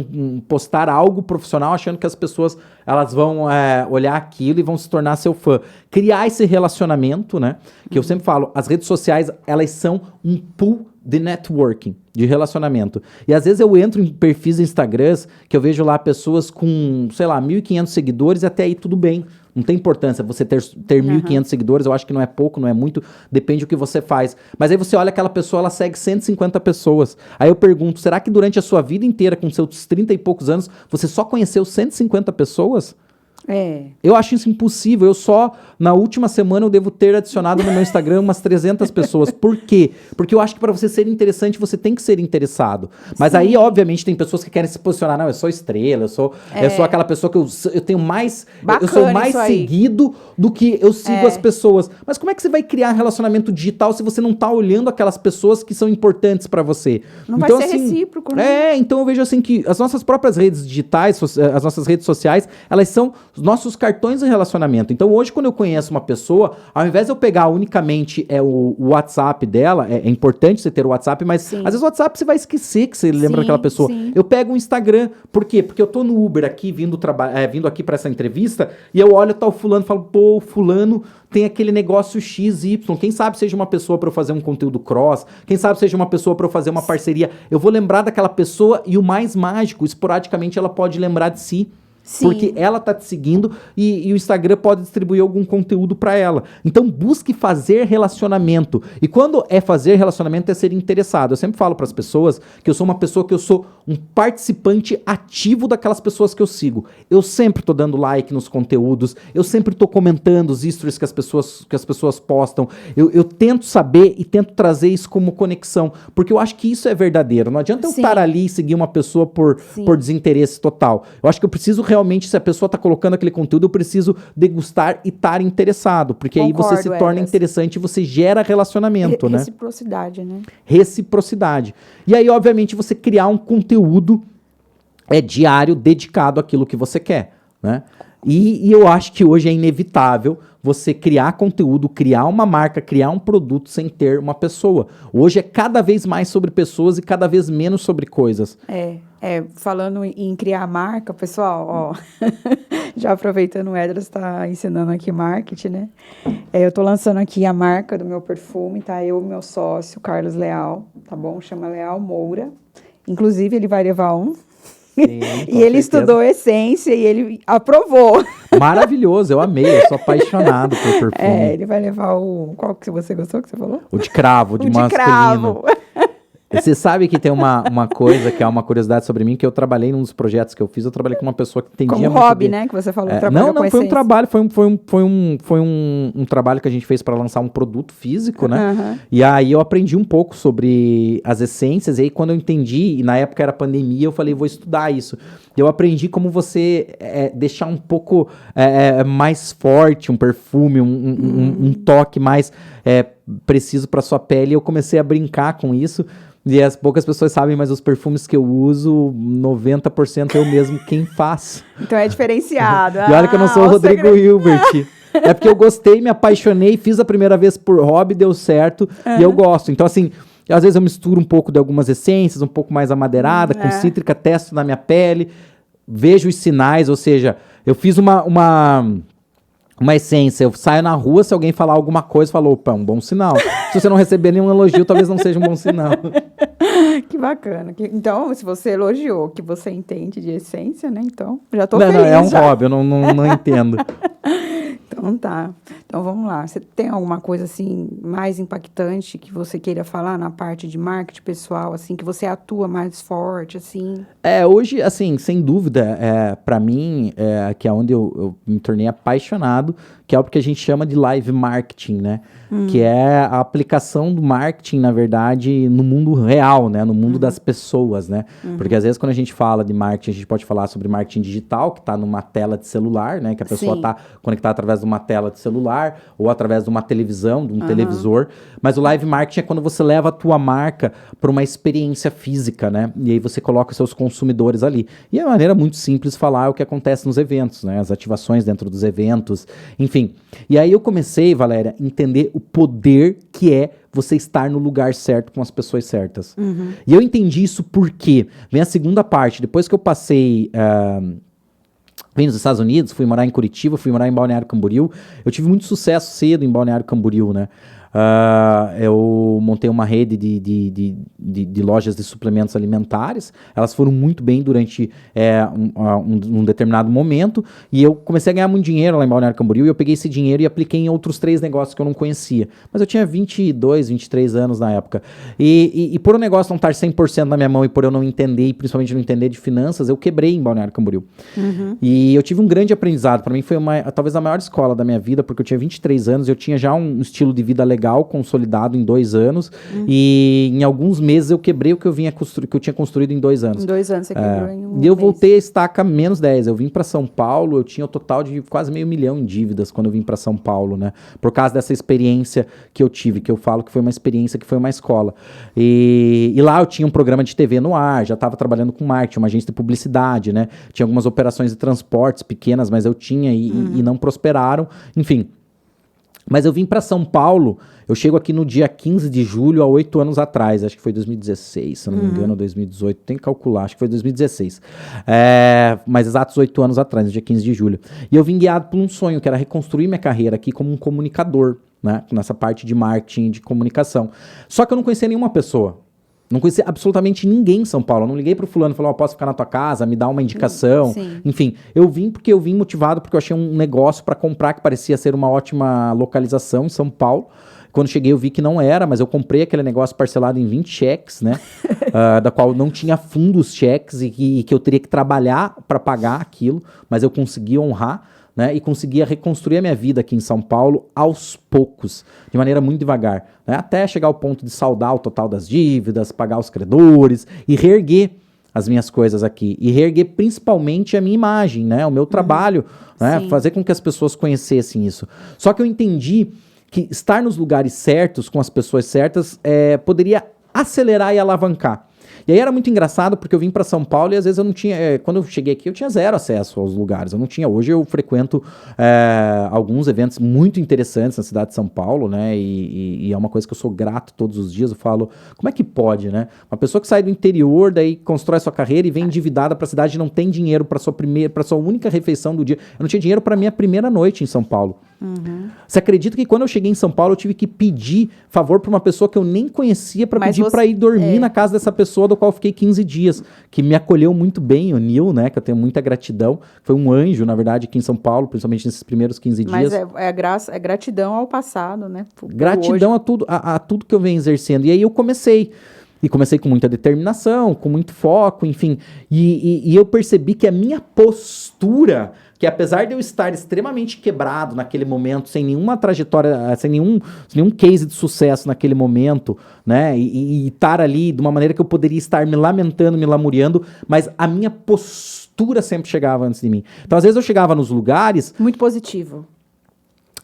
postar algo profissional achando que as pessoas elas vão olhar aquilo e vão se tornar seu fã. Criar esse relacionamento, né? Que eu sempre falo, as redes sociais, elas são um pool de networking, de relacionamento. E às vezes eu entro em perfis Instagrams que eu vejo lá pessoas com, sei lá, 1.500 seguidores e até aí tudo bem. Não tem importância você ter 1.500 seguidores, eu acho que não é pouco, não é muito, depende do que você faz. Mas aí você olha aquela pessoa, ela segue 150 pessoas. Aí eu pergunto, será que durante a sua vida inteira, com seus 30 e poucos anos, você só conheceu 150 pessoas? Eu acho isso impossível. Na última semana, eu devo ter adicionado no meu Instagram umas 300 pessoas. Por quê? Porque eu acho que para você ser interessante, você tem que ser interessado. Mas aí, obviamente, tem pessoas que querem se posicionar. Não, eu sou estrela, eu sou aquela pessoa que eu tenho mais... Bacana, eu sou mais seguido do que eu sigo as pessoas. Mas como é que você vai criar relacionamento digital se você não tá olhando aquelas pessoas que são importantes para você? Não então, vai ser assim, recíproco, né? Então eu vejo assim que as nossas próprias redes digitais, as nossas redes sociais, elas são os nossos cartões de relacionamento. Então hoje, quando eu conheço uma pessoa, ao invés de eu pegar unicamente o WhatsApp dela, é importante você ter o WhatsApp, mas às vezes o WhatsApp você vai esquecer que você lembra daquela pessoa. Eu pego o Instagram, por quê? Porque eu tô no Uber aqui, vindo aqui para essa entrevista, e eu olho tal fulano e falo, pô, fulano tem aquele negócio XY, quem sabe seja uma pessoa para eu fazer um conteúdo cross, quem sabe seja uma pessoa para eu fazer uma parceria. Eu vou lembrar daquela pessoa e o mais mágico, esporadicamente ela pode lembrar de si. Sim. Porque ela tá te seguindo e o Instagram pode distribuir algum conteúdo para ela. Então busque fazer relacionamento. E quando é fazer relacionamento é ser interessado. Eu sempre falo para as pessoas que eu sou uma pessoa que eu sou um participante ativo daquelas pessoas que eu sigo. Eu sempre tô dando like nos conteúdos, eu sempre tô comentando os stories que as pessoas postam. Eu tento saber e tento trazer isso como conexão, porque eu acho que isso é verdadeiro. Não adianta eu estar ali e seguir uma pessoa por desinteresse total. Eu acho que eu preciso realmente, se a pessoa está colocando aquele conteúdo, eu preciso degustar e estar interessado, porque aí você se torna interessante e você gera relacionamento, né? Reciprocidade, né? Reciprocidade. E aí, obviamente, você criar um conteúdo diário dedicado àquilo que você quer, né? E eu acho que hoje é inevitável você criar conteúdo, criar uma marca, criar um produto sem ter uma pessoa. Hoje é cada vez mais sobre pessoas e cada vez menos sobre coisas. Falando em criar marca, pessoal, ó, já aproveitando o Edras está ensinando aqui marketing, né? Eu tô lançando aqui a marca do meu perfume, tá? Eu e meu sócio, Carlos Leal, tá bom? Chama Leal Moura. Inclusive, ele vai levar um. Sim, e ele estudou essência e ele aprovou. Maravilhoso, eu amei, eu sou apaixonado por perfume. Ele vai levar qual que você gostou que você falou? O de cravo, de masculino. Cravo. Você sabe que tem uma coisa que é uma curiosidade sobre mim, que eu trabalhei num dos projetos que eu fiz, eu trabalhei com uma pessoa que entendia Como hobby, né? Que você falou, trabalhou com foi um essência. trabalho, foi um trabalho que a gente fez para lançar um produto físico, né? Uhum. E aí eu aprendi um pouco sobre as essências, e aí quando eu entendi, e na época era pandemia, eu falei, vou estudar isso. Eu aprendi como você deixar um pouco mais forte um perfume, um toque mais preciso para sua pele, e eu comecei a brincar com isso. E as poucas pessoas sabem, mas os perfumes que eu uso, 90% eu mesmo quem faço. Então é diferenciado. E olha que eu não sou o Rodrigo Hilbert. É porque eu gostei, me apaixonei, fiz a primeira vez por hobby, deu certo, e eu gosto. Então, assim, às vezes eu misturo um pouco de algumas essências, um pouco mais amadeirada, com cítrica, testo na minha pele, vejo os sinais, ou seja, eu fiz uma essência, eu saio na rua, se alguém falar alguma coisa, falou, opa, é um bom sinal. Se você não receber nenhum elogio, talvez não seja um bom sinal. Que bacana. Então, se você elogiou que você entende de essência, né? Então, já tô Não, feliz. é um já. hobby, eu não entendo. Então tá. Então vamos lá. Você tem alguma coisa assim mais impactante que você queira falar na parte de marketing pessoal, assim, que você atua mais forte, assim? Hoje, assim, sem dúvida, para mim, que é onde eu me tornei apaixonado, que é o que a gente chama de live marketing, né? Que é a aplicação do marketing, na verdade, no mundo real, né? No mundo das pessoas, né? Porque às vezes quando a gente fala de marketing, a gente pode falar sobre marketing digital, que está numa tela de celular, né? Que a pessoa está conectada através de uma tela de celular ou através de uma televisão, de um televisor. Mas o live marketing é quando você leva a tua marca para uma experiência física, né? E aí você coloca seus consumidores ali. E é uma maneira muito simples de falar o que acontece nos eventos, né? As ativações dentro dos eventos, enfim. E aí eu comecei, Valéria, a entender o poder que é você estar no lugar certo com as pessoas certas. E eu entendi isso porque vem a segunda parte. Depois que eu passei... vim nos Estados Unidos, fui morar em Curitiba, fui morar em Balneário Camboriú. Eu tive muito sucesso cedo em Balneário Camboriú, né? Eu montei uma rede de lojas de suplementos alimentares. Elas foram muito bem durante um determinado momento. E eu comecei a ganhar muito dinheiro lá em Balneário Camboriú. E eu peguei esse dinheiro e apliquei em outros 3 negócios que eu não conhecia. Mas eu tinha 22, 23 anos na época. E por o negócio não estar 100% na minha mão e por eu não entender, e principalmente não entender de finanças, eu quebrei em Balneário Camboriú. E eu tive um grande aprendizado. Para mim foi talvez a maior escola da minha vida, porque eu tinha 23 anos, eu tinha já um estilo de vida legal, consolidado em 2 anos, e em alguns meses eu quebrei o que eu tinha construído em 2 anos. Em 2 anos você quebrou em um E eu mês. voltei a estaca menos 10. Eu vim para São Paulo, eu tinha o total de quase $500 mil em dívidas quando eu vim para São Paulo, né? Por causa dessa experiência que eu tive, que eu falo que foi uma experiência que foi uma escola. E lá eu tinha um programa de TV no ar, já estava trabalhando com marketing, uma agência de publicidade, né? Tinha algumas operações de transportes pequenas, mas eu tinha e não prosperaram. Enfim. Mas eu vim para São Paulo, eu chego aqui no dia 15 de julho, há 8 anos atrás, acho que foi 2016, se não me engano, 2018, tem que calcular, acho que foi 2016. Mas exatos 8 anos atrás, no dia 15 de julho. E eu vim guiado por um sonho, que era reconstruir minha carreira aqui como um comunicador, né, nessa parte de marketing, de comunicação. Só que eu não conhecia nenhuma pessoa. Não conhecia absolutamente ninguém em São Paulo. Eu não liguei pro fulano e falei, posso ficar na tua casa, me dá uma indicação. Sim. Enfim, eu vim motivado porque eu achei um negócio para comprar que parecia ser uma ótima localização em São Paulo. Quando cheguei eu vi que não era, mas eu comprei aquele negócio parcelado em 20 cheques, né? Da qual não tinha fundos cheques e que eu teria que trabalhar para pagar aquilo, mas eu consegui honrar. Né, e conseguia reconstruir a minha vida aqui em São Paulo aos poucos, de maneira muito devagar, né, até chegar ao ponto de saldar o total das dívidas, pagar os credores e reerguer as minhas coisas aqui, e reerguer principalmente a minha imagem, né, o meu trabalho, né, fazer com que as pessoas conhecessem isso. Só que eu entendi que estar nos lugares certos, com as pessoas certas, poderia acelerar e alavancar. E aí era muito engraçado porque eu vim para São Paulo e às vezes eu não tinha... quando eu cheguei aqui eu tinha 0 acesso aos lugares. Eu não tinha. Hoje eu frequento alguns eventos muito interessantes na cidade de São Paulo, né? E é uma coisa que eu sou grato todos os dias. Eu falo, como é que pode, né? Uma pessoa que sai do interior, daí constrói sua carreira e vem endividada para a cidade e não tem dinheiro para sua única refeição do dia. Eu não tinha dinheiro para minha primeira noite em São Paulo. Você acredita que quando eu cheguei em São Paulo eu tive que pedir favor para uma pessoa que eu nem conhecia para pedir para ir dormir na casa dessa pessoa do qual eu fiquei 15 dias, que me acolheu muito bem, o Nil, né, que eu tenho muita gratidão, foi um anjo, na verdade, aqui em São Paulo, principalmente nesses primeiros 15 dias. Mas é gratidão ao passado, né? Gratidão a tudo que eu venho exercendo. E aí eu comecei. E comecei com muita determinação, com muito foco, enfim. E eu percebi que a minha postura, que apesar de eu estar extremamente quebrado naquele momento, sem nenhuma trajetória, sem nenhum case de sucesso naquele momento, né? E estar ali de uma maneira que eu poderia estar me lamentando, me lamuriando, mas a minha postura sempre chegava antes de mim. Então, às vezes eu chegava nos lugares... Muito positivo.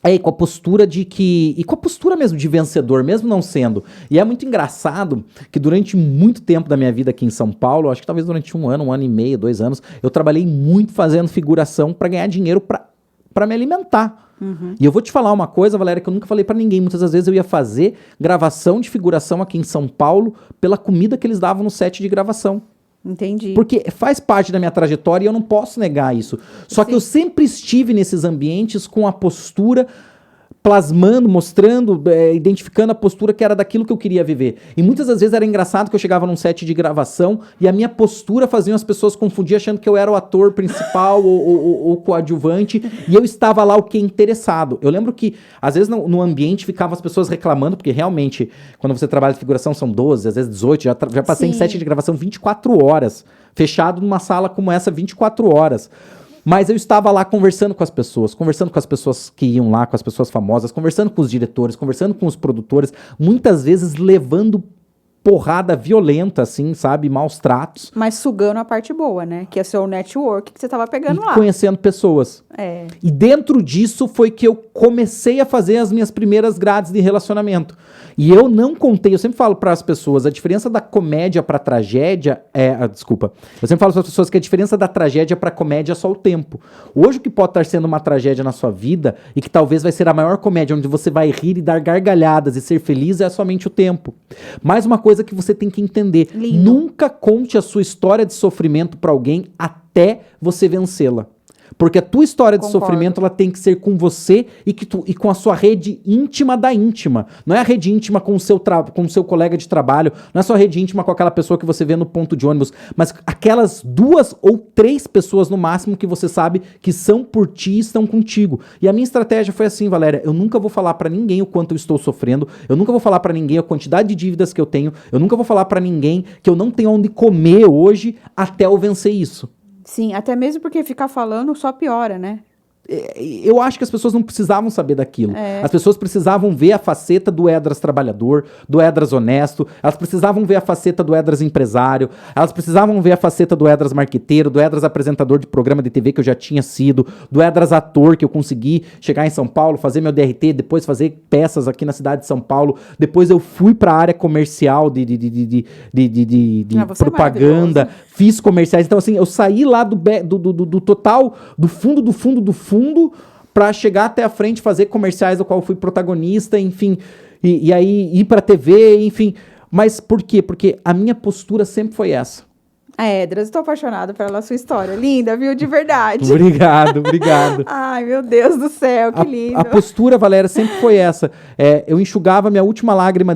E com a postura de que... E com a postura mesmo de vencedor, mesmo não sendo. E é muito engraçado que durante muito tempo da minha vida aqui em São Paulo, acho que talvez durante um ano e meio, 2 anos, eu trabalhei muito fazendo figuração para ganhar dinheiro para me alimentar. E eu vou te falar uma coisa, Valéria, que eu nunca falei para ninguém. Muitas das vezes eu ia fazer gravação de figuração aqui em São Paulo pela comida que eles davam no set de gravação. Entendi. Porque faz parte da minha trajetória e eu não posso negar isso. Só que eu sempre estive nesses ambientes com a postura, plasmando, mostrando, identificando a postura que era daquilo que eu queria viver. E muitas das vezes era engraçado que eu chegava num set de gravação e a minha postura fazia as pessoas confundir achando que eu era o ator principal ou coadjuvante, e eu estava lá o que interessado. Eu lembro que às vezes no ambiente ficavam as pessoas reclamando, porque realmente quando você trabalha de figuração são 12, às vezes 18, já passei em set de gravação 24 horas, fechado numa sala como essa 24 horas. Mas eu estava lá conversando com as pessoas que iam lá, com as pessoas famosas, conversando com os diretores, conversando com os produtores, muitas vezes levando porrada violenta, assim, sabe? Maus tratos. Mas sugando a parte boa, né? Que é o seu network que você tava pegando lá. Conhecendo pessoas. É. E dentro disso foi que eu comecei a fazer as minhas primeiras grades de relacionamento. E eu não contei, eu sempre falo para as pessoas, a diferença da comédia para tragédia eu sempre falo para as pessoas que a diferença da tragédia para comédia é só o tempo. Hoje o que pode estar sendo uma tragédia na sua vida e que talvez vai ser a maior comédia, onde você vai rir e dar gargalhadas e ser feliz, é somente o tempo. Mais uma coisa que você tem que entender, Lindo. Nunca conte a sua história de sofrimento para alguém até você vencê-la. Porque a tua história de Concordo. sofrimento, ela tem que ser com você e com a sua rede íntima da íntima. Não é a rede íntima com o seu colega de trabalho, não é só a rede íntima com aquela pessoa que você vê no ponto de ônibus, mas aquelas 2 ou 3 pessoas no máximo que você sabe que são por ti e estão contigo. E a minha estratégia foi assim, Valéria, eu nunca vou falar pra ninguém o quanto eu estou sofrendo, eu nunca vou falar pra ninguém a quantidade de dívidas que eu tenho, eu nunca vou falar pra ninguém que eu não tenho onde comer hoje até eu vencer isso. Sim, até mesmo porque ficar falando só piora, né? Eu acho que as pessoas não precisavam saber daquilo. As pessoas precisavam ver a faceta do Edras trabalhador, do Edras honesto, elas precisavam ver a faceta do Edras empresário, elas precisavam ver a faceta do Edras marqueteiro, do Edras apresentador de programa de TV que eu já tinha sido, do Edras ator que eu consegui chegar em São Paulo, fazer meu DRT, depois fazer peças aqui na cidade de São Paulo, depois eu fui para a área comercial de propaganda, fiz comerciais, então assim, eu saí lá do total, do fundo para chegar até a frente, fazer comerciais do qual eu fui protagonista, enfim, e aí ir pra TV, enfim. Mas por quê? Porque a minha postura sempre foi essa. Edras, estou apaixonada pela sua história. Linda, viu? De verdade. Obrigado. Ai, meu Deus do céu, que lindo. A postura, Valéria, sempre foi essa. Eu enxugava minha última lágrima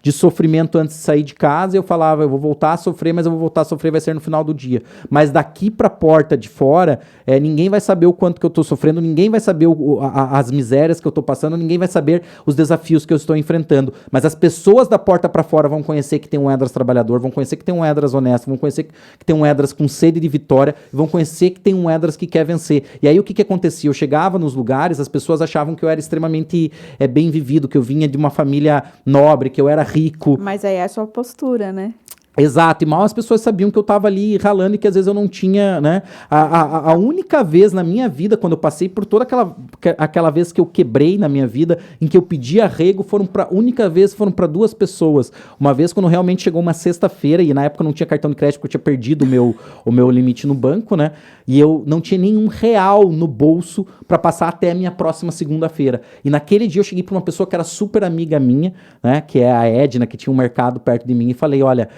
de sofrimento antes de sair de casa, e eu falava, eu vou voltar a sofrer, mas eu vou voltar a sofrer, vai ser no final do dia. Mas daqui pra porta de fora, ninguém vai saber o quanto que eu tô sofrendo, ninguém vai saber as misérias que eu tô passando, ninguém vai saber os desafios que eu estou enfrentando. Mas as pessoas da porta pra fora vão conhecer que tem um Edras trabalhador, vão conhecer que tem um Edras honesto, vão conhecer que tem um Edras com sede de vitória, vão conhecer que tem um Edras que quer vencer. E aí o que acontecia? Eu chegava nos lugares, as pessoas achavam que eu era extremamente bem vivido, que eu vinha de uma família nobre, que eu era rico. Mas aí é a sua postura, né? Exato, e mal as pessoas sabiam que eu tava ali ralando e que às vezes eu não tinha, né? A única vez na minha vida, quando eu passei por toda aquela vez que eu quebrei na minha vida, em que eu pedi arrego, foram para 2 pessoas. Uma vez quando realmente chegou uma sexta-feira, e na época eu não tinha cartão de crédito, porque eu tinha perdido o meu limite no banco, né? E eu não tinha nenhum real no bolso para passar até a minha próxima segunda-feira. E naquele dia eu cheguei para uma pessoa que era super amiga minha, né? Que é a Edna, que tinha um mercado perto de mim, e falei, olha...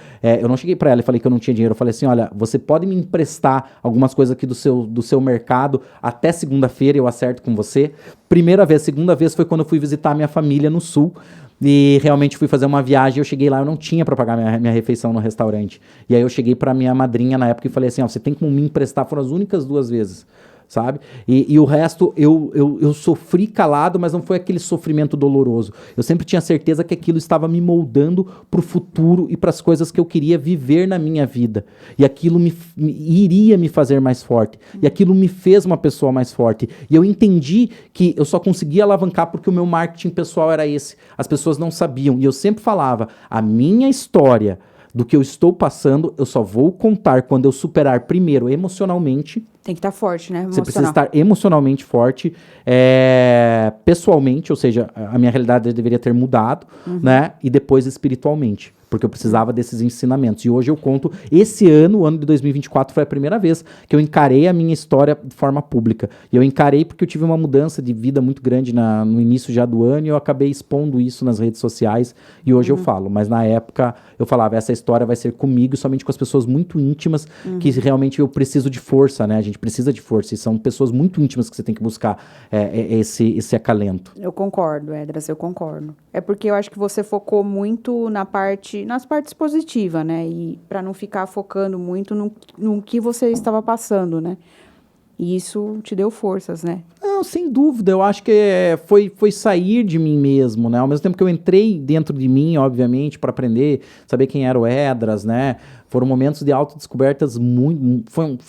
eu não cheguei pra ela e falei que eu não tinha dinheiro. Eu falei assim, olha, você pode me emprestar algumas coisas aqui do seu mercado até segunda-feira, eu acerto com você. Primeira vez. Segunda vez foi quando eu fui visitar a minha família no Sul. E realmente fui fazer uma viagem, eu cheguei lá, eu não tinha pra pagar minha refeição no restaurante. E aí eu cheguei pra minha madrinha na época e falei assim, ó, você tem como me emprestar? Foram as únicas 2 vezes. sabe? E o resto, eu sofri calado, mas não foi aquele sofrimento doloroso. Eu sempre tinha certeza que aquilo estava me moldando pro futuro e para as coisas que eu queria viver na minha vida. E aquilo iria me fazer mais forte. E aquilo me fez uma pessoa mais forte. E eu entendi que eu só conseguia alavancar porque o meu marketing pessoal era esse. As pessoas não sabiam. E eu sempre falava, a minha história do que eu estou passando, eu só vou contar quando eu superar primeiro emocionalmente. Tem que estar forte, né? Você precisa estar emocionalmente forte, pessoalmente, ou seja, a minha realidade deveria ter mudado, né? E depois espiritualmente, porque eu precisava desses ensinamentos. E hoje eu conto, esse ano, o ano de 2024, foi a primeira vez que eu encarei a minha história de forma pública. E eu encarei porque eu tive uma mudança de vida muito grande no início já do ano e eu acabei expondo isso nas redes sociais e hoje eu falo. Mas na época eu falava, essa história vai ser comigo e somente com as pessoas muito íntimas que realmente eu preciso de força, né? A gente precisa de força e são pessoas muito íntimas que você tem que buscar esse acalento. Eu concordo, Edras, eu concordo. É porque eu acho que você focou muito nas partes positivas, né? E para não ficar focando muito no que você estava passando, né? E isso te deu forças, né? Não, sem dúvida, eu acho que foi sair de mim mesmo, né? Ao mesmo tempo que eu entrei dentro de mim, obviamente, para aprender, saber quem era o Edras, né? Foram momentos de autodescobertas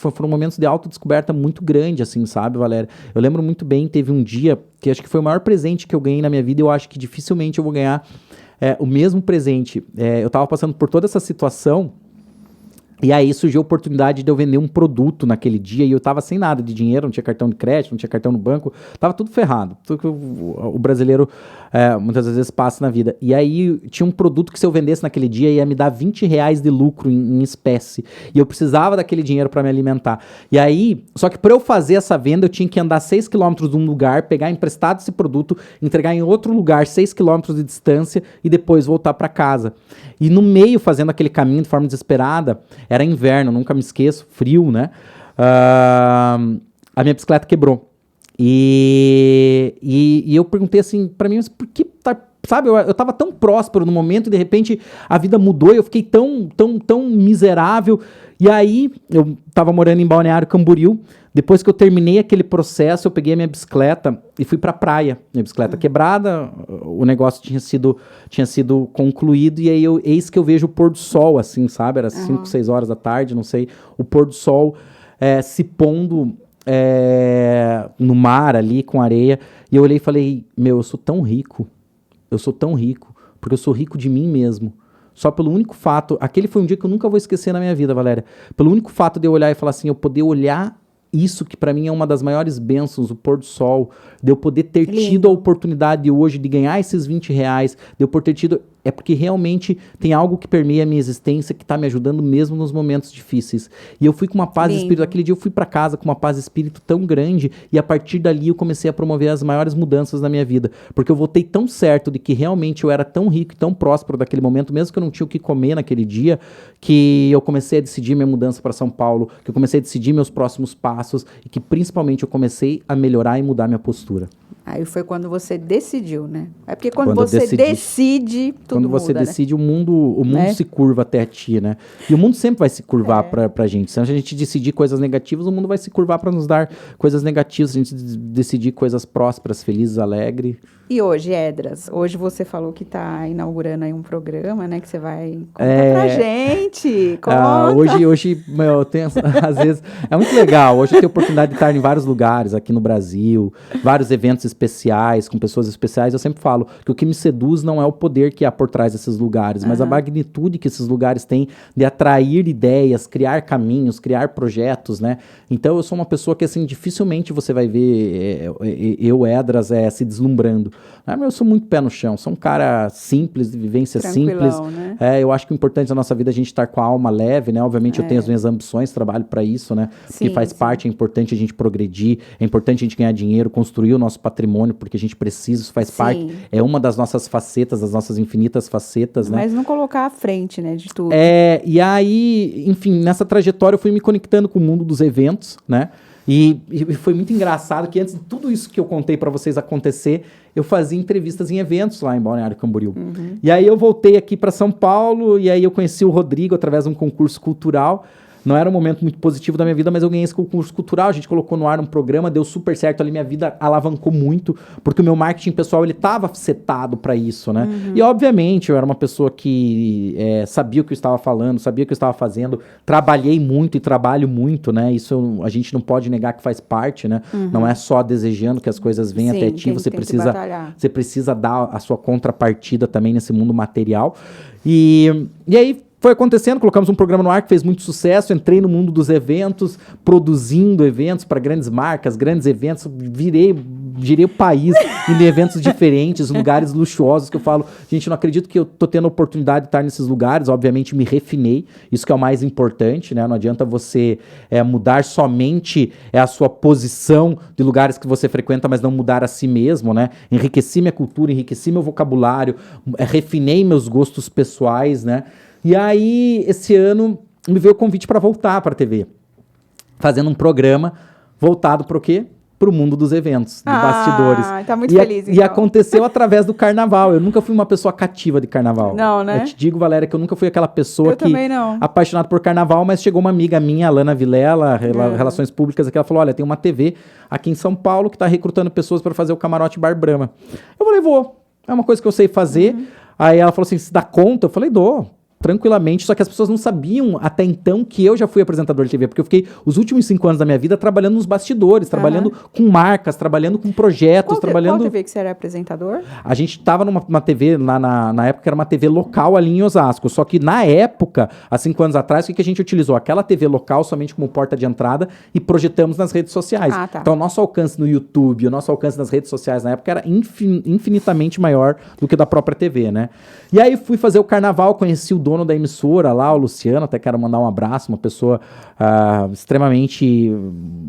foram momentos de autodescoberta muito grande, assim, sabe, Valéria? Eu lembro muito bem, teve um dia que acho que foi o maior presente que eu ganhei na minha vida e eu acho que dificilmente eu vou ganhar o mesmo presente. Eu tava passando por toda essa situação. E aí surgiu a oportunidade de eu vender um produto naquele dia e eu tava sem nada de dinheiro, não tinha cartão de crédito, não tinha cartão no banco, tava tudo ferrado, tudo que o brasileiro muitas vezes passa na vida. E aí tinha um produto que se eu vendesse naquele dia ia me dar R$20 de lucro em espécie e eu precisava daquele dinheiro para me alimentar. E aí, só que para eu fazer essa venda eu tinha que andar 6 quilômetros de um lugar, pegar emprestado esse produto, entregar em outro lugar 6 quilômetros de distância e depois voltar para casa. E no meio, fazendo aquele caminho de forma desesperada, era inverno, nunca me esqueço, frio, né? A minha bicicleta quebrou. E eu perguntei assim pra mim, mas por que sabe, eu tava tão próspero no momento e de repente a vida mudou e eu fiquei tão miserável. E aí, eu tava morando em Balneário Camboriú. Depois que eu terminei aquele processo, eu peguei a minha bicicleta e fui pra praia. Minha bicicleta quebrada, o negócio tinha sido concluído e aí eis que eu vejo o pôr do sol, assim, sabe? Era 5, 6 horas da tarde, não sei. O pôr do sol se pondo no mar ali, com areia. E eu olhei e falei, eu sou tão rico. Eu sou tão rico, porque eu sou rico de mim mesmo. Só pelo único fato, aquele foi um dia que eu nunca vou esquecer na minha vida, Valéria. Pelo único fato de eu olhar e falar assim, eu poder olhar isso que pra mim é uma das maiores bênçãos, o pôr do sol, de eu poder ter tido a oportunidade hoje de ganhar esses R$20, de eu poder ter tido... É porque realmente tem algo que permeia a minha existência que tá me ajudando mesmo nos momentos difíceis. E eu fui com uma paz de espírito. Aquele dia eu fui pra casa com uma paz de espírito tão grande e a partir dali eu comecei a promover as maiores mudanças na minha vida. Porque eu voltei tão certo de que realmente eu era tão rico e tão próspero daquele momento, mesmo que eu não tinha o que comer naquele dia, que eu comecei a decidir minha mudança para São Paulo, que eu comecei a decidir meus próximos passos e que principalmente eu comecei a melhorar e mudar minha postura. Aí foi quando você decidiu, né? É porque quando você decide, tudo quando você muda, decide, né? o mundo se curva até ti, né? E o mundo sempre vai se curvar pra gente. Se a gente decidir coisas negativas, o mundo vai se curvar para nos dar coisas negativas. Se a gente decidir coisas prósperas, felizes, alegres. E hoje, Edras, hoje você falou que está inaugurando aí um programa, né? Que você vai contar pra gente. Conta. Hoje, eu tenho, às vezes, é muito legal. Hoje eu tenho a oportunidade de estar em vários lugares aqui no Brasil, vários eventos especiais, com pessoas especiais. Eu sempre falo que o que me seduz não é o poder que há por trás desses lugares, mas a magnitude que esses lugares têm de atrair ideias, criar caminhos, criar projetos, né? Então eu sou uma pessoa que, assim, dificilmente você vai ver Edras, se deslumbrando. Mas eu sou muito pé no chão, sou um cara simples, de vivência simples. Né? Eu acho que o importante da nossa vida é a gente estar com a alma leve, né? Obviamente eu tenho as minhas ambições, trabalho para isso, né? Porque faz parte, é importante a gente progredir, é importante a gente ganhar dinheiro, construir o nosso patrimônio, porque a gente precisa, isso faz parte, é uma das nossas facetas, das nossas infinitas facetas, né? Mas não colocar à frente, né, de tudo. E aí, enfim, nessa trajetória eu fui me conectando com o mundo dos eventos, né? E foi muito engraçado que antes de tudo isso que eu contei para vocês acontecer, eu fazia entrevistas em eventos lá em Balneário Camboriú. E aí eu voltei aqui para São Paulo e aí eu conheci o Rodrigo através de um concurso cultural, Não era um momento muito positivo da minha vida, mas eu ganhei esse concurso cultural, a gente colocou no ar um programa, deu super certo ali, minha vida alavancou muito, porque o meu marketing pessoal, ele tava setado para isso, né? E, obviamente, eu era uma pessoa que sabia o que eu estava falando, sabia o que eu estava fazendo, trabalhei muito e trabalho muito, né? Isso a gente não pode negar que faz parte, né? Não é só desejando que as coisas venham Sim, até ti, você precisa dar a sua contrapartida também nesse mundo material. E aí foi acontecendo, colocamos um programa no ar que fez muito sucesso, entrei no mundo dos eventos, produzindo eventos para grandes marcas, grandes eventos, girei o país em eventos diferentes, lugares luxuosos que eu falo, gente, não acredito que eu tô tendo a oportunidade de estar nesses lugares, obviamente me refinei, isso que é o mais importante, né? Não adianta você mudar somente a sua posição de lugares que você frequenta, mas não mudar a si mesmo, né? Enriqueci minha cultura, enriqueci meu vocabulário, refinei meus gostos pessoais, né? E aí, esse ano, me veio o convite para voltar para a TV, fazendo um programa voltado para o quê? Para o mundo dos eventos, de bastidores. Tá muito feliz, então. E aconteceu através do carnaval. Eu nunca fui uma pessoa cativa de carnaval. Não, né? Eu te digo, Valéria, que eu nunca fui aquela pessoa também não. apaixonada por carnaval, mas chegou uma amiga minha, a Lana Vilela, Relações Públicas, que ela falou, olha, tem uma TV aqui em São Paulo que está recrutando pessoas para fazer o Camarote Bar Brahma. Eu falei, vou. É uma coisa que eu sei fazer. Aí ela falou assim, se dá conta? Eu falei, dou. Tranquilamente, só que as pessoas não sabiam até então que eu já fui apresentador de TV, porque eu fiquei os últimos 5 anos da minha vida trabalhando nos bastidores, trabalhando com marcas, trabalhando com projetos, Qual TV que você era apresentador? A gente tava numa TV, na época era uma TV local ali em Osasco, só que na época, há 5 anos atrás, o que a gente utilizou? Aquela TV local somente como porta de entrada e projetamos nas redes sociais. Tá. Então o nosso alcance no YouTube, o nosso alcance nas redes sociais na época era infinitamente maior do que da própria TV, né? E aí fui fazer o carnaval, conheci o dono da emissora lá, o Luciano, até quero mandar um abraço, uma pessoa extremamente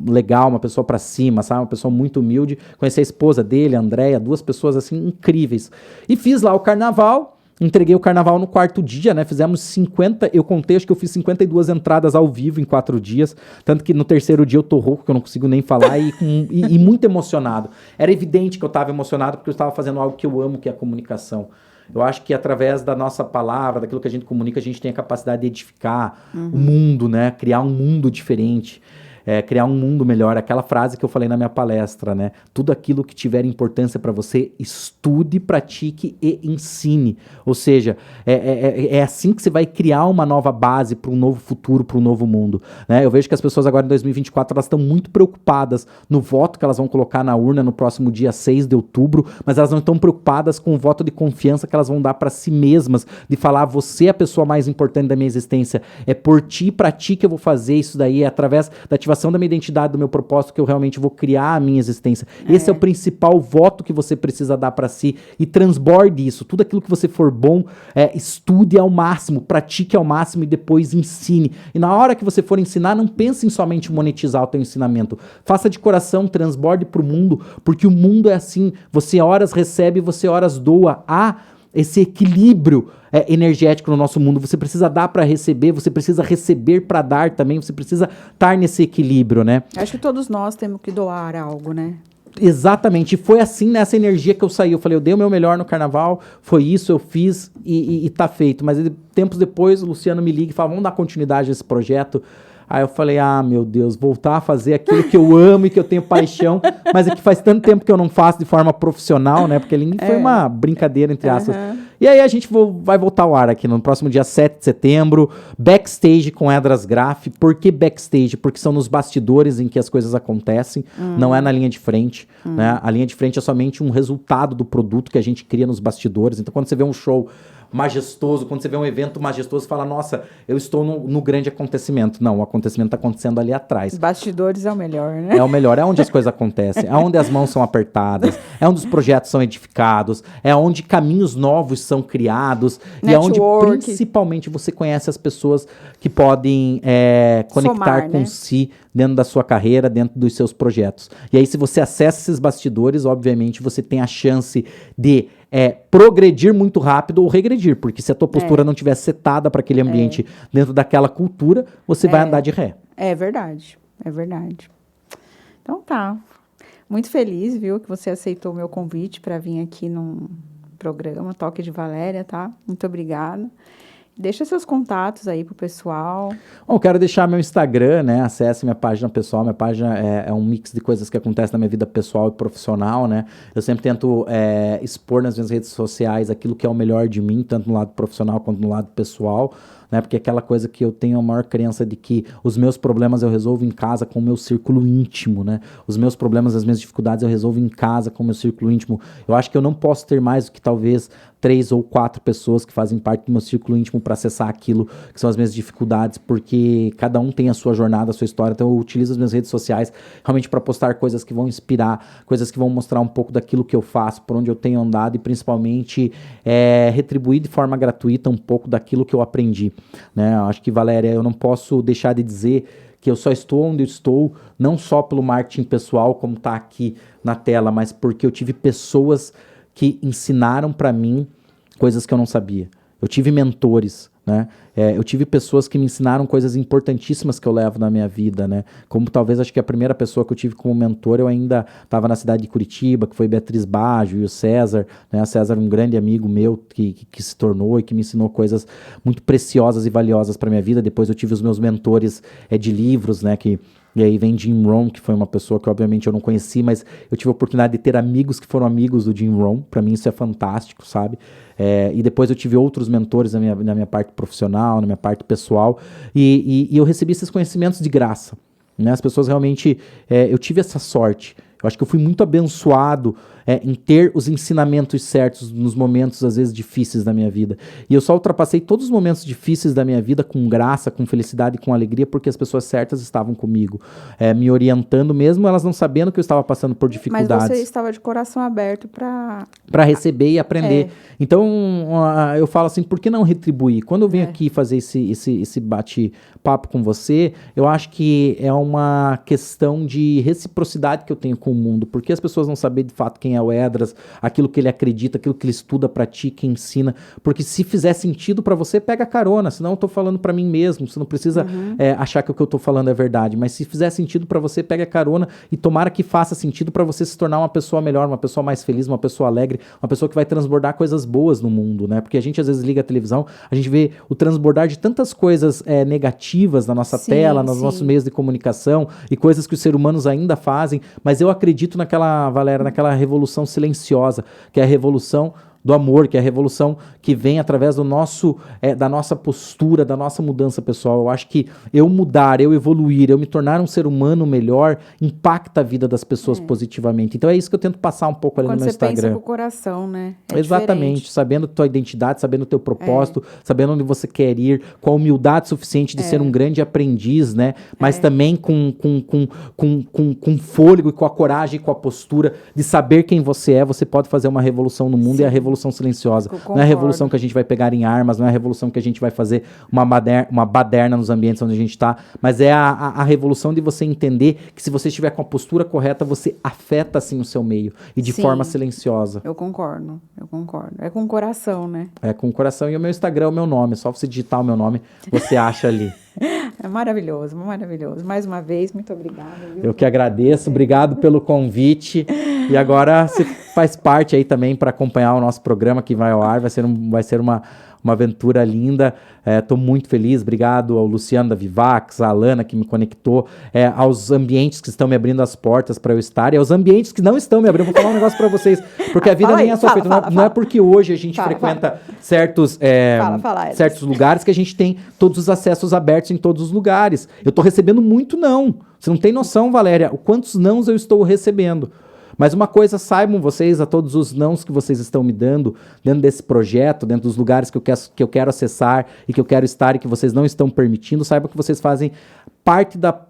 legal, uma pessoa pra cima, sabe? Uma pessoa muito humilde. Conheci a esposa dele, a Andréia, 2 pessoas assim incríveis. E fiz lá o carnaval, entreguei o carnaval no 4º dia, né? Fizemos 50, eu contei, acho que eu fiz 52 entradas ao vivo em 4 dias, tanto que no 3º dia eu tô rouco, que eu não consigo nem falar, e muito emocionado. Era evidente que eu tava emocionado, porque eu estava fazendo algo que eu amo, que é a comunicação. Eu acho que através da nossa palavra, daquilo que a gente comunica, a gente tem a capacidade de edificar o mundo, né? Criar um mundo diferente. Criar um mundo melhor, aquela frase que eu falei na minha palestra, né? Tudo aquilo que tiver importância para você, estude, pratique e ensine. Ou seja, é assim que você vai criar uma nova base para um novo futuro, para um novo mundo, né? Eu vejo que as pessoas agora em 2024, elas estão muito preocupadas no voto que elas vão colocar na urna no próximo dia 6 de outubro, mas elas não estão preocupadas com o voto de confiança que elas vão dar para si mesmas, de falar, você é a pessoa mais importante da minha existência, é por ti e pra ti que eu vou fazer isso daí, é através da ativação da minha identidade, do meu propósito, que eu realmente vou criar a minha existência. Esse é o principal voto que você precisa dar para si e transborde isso. Tudo aquilo que você for bom, estude ao máximo, pratique ao máximo e depois ensine. E na hora que você for ensinar, não pense em somente monetizar o teu ensinamento. Faça de coração, transborde pro mundo, porque o mundo é assim. Você horas recebe, você horas doa. Esse equilíbrio energético no nosso mundo. Você precisa dar para receber, você precisa receber para dar também, você precisa estar nesse equilíbrio, né? Acho que todos nós temos que doar algo, né? Exatamente, e foi assim nessa energia que eu saí. Eu falei, eu dei o meu melhor no carnaval, foi isso, eu fiz e tá feito. Mas tempos depois o Luciano me liga e fala, vamos dar continuidade a esse projeto. Aí eu falei, meu Deus, voltar a fazer aquilo que eu amo e que eu tenho paixão, mas é que faz tanto tempo que eu não faço de forma profissional, né? Porque ali foi uma brincadeira, entre aspas. E aí a gente vai voltar ao ar aqui no próximo dia 7 de setembro, backstage com Edras Graf. Por que backstage? Porque são nos bastidores em que as coisas acontecem, não é na linha de frente, né? A linha de frente é somente um resultado do produto que a gente cria nos bastidores. Então, quando você vê um show majestoso, quando você vê um evento majestoso, você fala, nossa, eu estou no grande acontecimento. Não, o acontecimento está acontecendo ali atrás. Bastidores é o melhor, né? É o melhor, é onde as coisas acontecem, é onde as mãos são apertadas, é onde os projetos são edificados, é onde caminhos novos são criados, e é onde principalmente você conhece as pessoas que podem conectar com si dentro da sua carreira, dentro dos seus projetos. E aí, se você acessa esses bastidores, obviamente, você tem a chance de progredir muito rápido ou regredir, porque se a tua postura não estiver setada para aquele ambiente dentro daquela cultura, você vai andar de ré. É verdade, é verdade. Então tá, muito feliz, viu, que você aceitou o meu convite para vir aqui no programa Toque de Valéria, tá? Muito obrigada. Deixa seus contatos aí pro pessoal. Bom, eu quero deixar meu Instagram, né? Acesse minha página pessoal. Minha página é um mix de coisas que acontecem na minha vida pessoal e profissional, né? Eu sempre tento expor nas minhas redes sociais aquilo que é o melhor de mim, tanto no lado profissional quanto no lado pessoal, né? Porque é aquela coisa que eu tenho a maior crença de que os meus problemas eu resolvo em casa com o meu círculo íntimo, né? Os meus problemas, as minhas dificuldades eu resolvo em casa com o meu círculo íntimo. Eu acho que eu não posso ter mais do que talvez 3 ou 4 pessoas que fazem parte do meu círculo íntimo para acessar aquilo que são as minhas dificuldades, porque cada um tem a sua jornada, a sua história. Então eu utilizo as minhas redes sociais realmente para postar coisas que vão inspirar, coisas que vão mostrar um pouco daquilo que eu faço, por onde eu tenho andado e principalmente retribuir de forma gratuita um pouco daquilo que eu aprendi, né? Eu acho que, Valéria, eu não posso deixar de dizer que eu só estou onde eu estou, não só pelo marketing pessoal, como está aqui na tela, mas porque eu tive pessoas que ensinaram para mim coisas que eu não sabia. Eu tive mentores, né? Eu tive pessoas que me ensinaram coisas importantíssimas que eu levo na minha vida, né? Como talvez, acho que a primeira pessoa que eu tive como mentor, eu ainda estava na cidade de Curitiba, que foi Beatriz Baggio e o César, né? O César, um grande amigo meu que se tornou e que me ensinou coisas muito preciosas e valiosas para minha vida. Depois eu tive os meus mentores de livros, né? E aí vem Jim Rohn, que foi uma pessoa que obviamente eu não conheci, mas eu tive a oportunidade de ter amigos que foram amigos do Jim Rohn. Para mim isso é fantástico, sabe? E depois eu tive outros mentores na minha parte profissional, na minha parte pessoal, e eu recebi esses conhecimentos de graça, né? As pessoas realmente, eu tive essa sorte. Eu acho que eu fui muito abençoado em ter os ensinamentos certos nos momentos, às vezes, difíceis da minha vida. E eu só ultrapassei todos os momentos difíceis da minha vida com graça, com felicidade e com alegria, porque as pessoas certas estavam comigo, me orientando, mesmo elas não sabendo que eu estava passando por dificuldades. Mas você estava de coração aberto para receber e aprender. Então, eu falo assim, por que não retribuir? Quando eu venho aqui fazer esse bate-papo com você, eu acho que é uma questão de reciprocidade que eu tenho com o mundo, porque as pessoas não sabem de fato quem é o Edras, aquilo que ele acredita, aquilo que ele estuda, pratica, ensina, porque se fizer sentido para você, pega carona, senão eu tô falando para mim mesmo, você não precisa achar que o que eu tô falando é verdade, mas se fizer sentido para você, pega carona e tomara que faça sentido para você se tornar uma pessoa melhor, uma pessoa mais feliz, uma pessoa alegre, uma pessoa que vai transbordar coisas boas no mundo, né? Porque a gente às vezes liga a televisão, a gente vê o transbordar de tantas coisas negativas na nossa tela, nos nossos meios de comunicação e coisas que os seres humanos ainda fazem, mas eu acredito naquela, Valéria, naquela revolução silenciosa, que é a revolução do amor, que é a revolução que vem através do da nossa postura, da nossa mudança pessoal. Eu acho que eu mudar, eu evoluir, eu me tornar um ser humano melhor, impacta a vida das pessoas positivamente. Então é isso que eu tento passar um pouco ali no meu Instagram. Quando você pensa com o coração, né? Exatamente, diferente. Sabendo tua identidade, sabendo o teu propósito, sabendo onde você quer ir, com a humildade suficiente de ser um grande aprendiz, né? Mas também com fôlego e com a coragem e com a postura de saber quem você é, você pode fazer uma revolução no mundo. E a revolução silenciosa. Não é a revolução que a gente vai pegar em armas, não é a revolução que a gente vai fazer uma baderna nos ambientes onde a gente está, mas é a revolução de você entender que se você estiver com a postura correta, você afeta assim o seu meio e de forma silenciosa. Eu concordo. É com o coração, né? É com o coração. E o meu Instagram é o meu nome, é só você digitar o meu nome, você acha ali. É maravilhoso, maravilhoso. Mais uma vez, muito obrigada. Viu? Eu que agradeço, obrigado pelo convite. E agora você faz parte aí também para acompanhar o nosso programa que vai ao ar, vai ser uma aventura linda. Estou muito feliz, obrigado ao Luciano da Vivax, à Alana que me conectou, aos ambientes que estão me abrindo as portas para eu estar, e aos ambientes que não estão me abrindo. Vou falar um negócio para vocês, porque a vida nem é só feita, não é porque hoje a gente frequenta certos lugares que a gente tem todos os acessos abertos em todos os lugares. Eu estou recebendo muito não. Você não tem noção, Valéria, o quantos nãos eu estou recebendo. Mas uma coisa, saibam vocês, a todos os nãos que vocês estão me dando dentro desse projeto, dentro dos lugares que eu quero acessar e que eu quero estar e que vocês não estão permitindo, saibam que vocês fazem parte da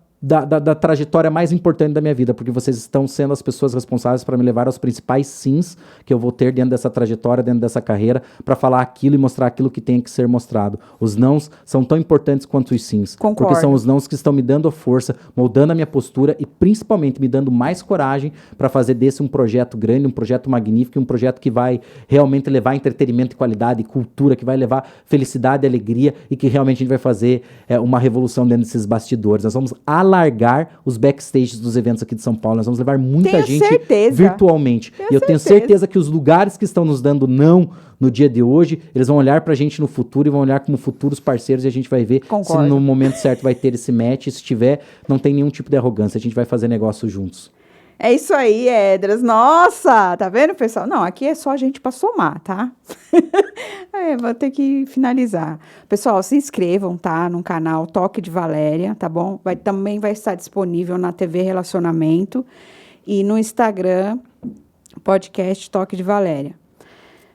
trajetória mais importante da minha vida, porque vocês estão sendo as pessoas responsáveis para me levar aos principais sims que eu vou ter dentro dessa trajetória, dentro dessa carreira, para falar aquilo e mostrar aquilo que tem que ser mostrado. Os nãos são tão importantes quanto os sims. Concordo. Porque são os nãos que estão me dando a força, moldando a minha postura e principalmente me dando mais coragem para fazer desse um projeto grande, um projeto magnífico, um projeto que vai realmente levar entretenimento de qualidade, cultura, que vai levar felicidade e alegria e que realmente a gente vai fazer uma revolução dentro desses bastidores. Nós vamos alargar os backstages dos eventos aqui de São Paulo. Nós vamos levar muita Tenho gente certeza. virtualmente. E eu tenho certeza que os lugares que estão nos dando não no dia de hoje, eles vão olhar pra gente no futuro e vão olhar como futuros parceiros e a gente vai ver Concordo. se no momento certo vai ter esse match. E se tiver, não tem nenhum tipo de arrogância. A gente vai fazer negócio juntos. É isso aí, Edras. Nossa, tá vendo, pessoal? Não, aqui é só a gente para somar, tá? Vou ter que finalizar. Pessoal, se inscrevam, tá? No canal Toque de Valéria, tá bom? Também vai estar disponível na TV Relacionamento e no Instagram, podcast Toque de Valéria.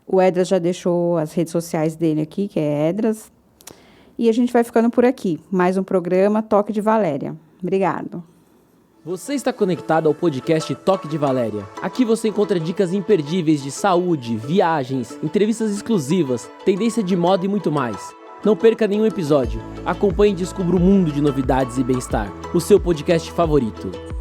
O Edras já deixou as redes sociais dele aqui, que é Edras. E a gente vai ficando por aqui. Mais um programa Toque de Valéria. Obrigado. Você está conectado ao podcast Toque de Valéria. Aqui você encontra dicas imperdíveis de saúde, viagens, entrevistas exclusivas, tendência de moda e muito mais. Não perca nenhum episódio. Acompanhe e descubra o mundo de novidades e bem-estar. O seu podcast favorito.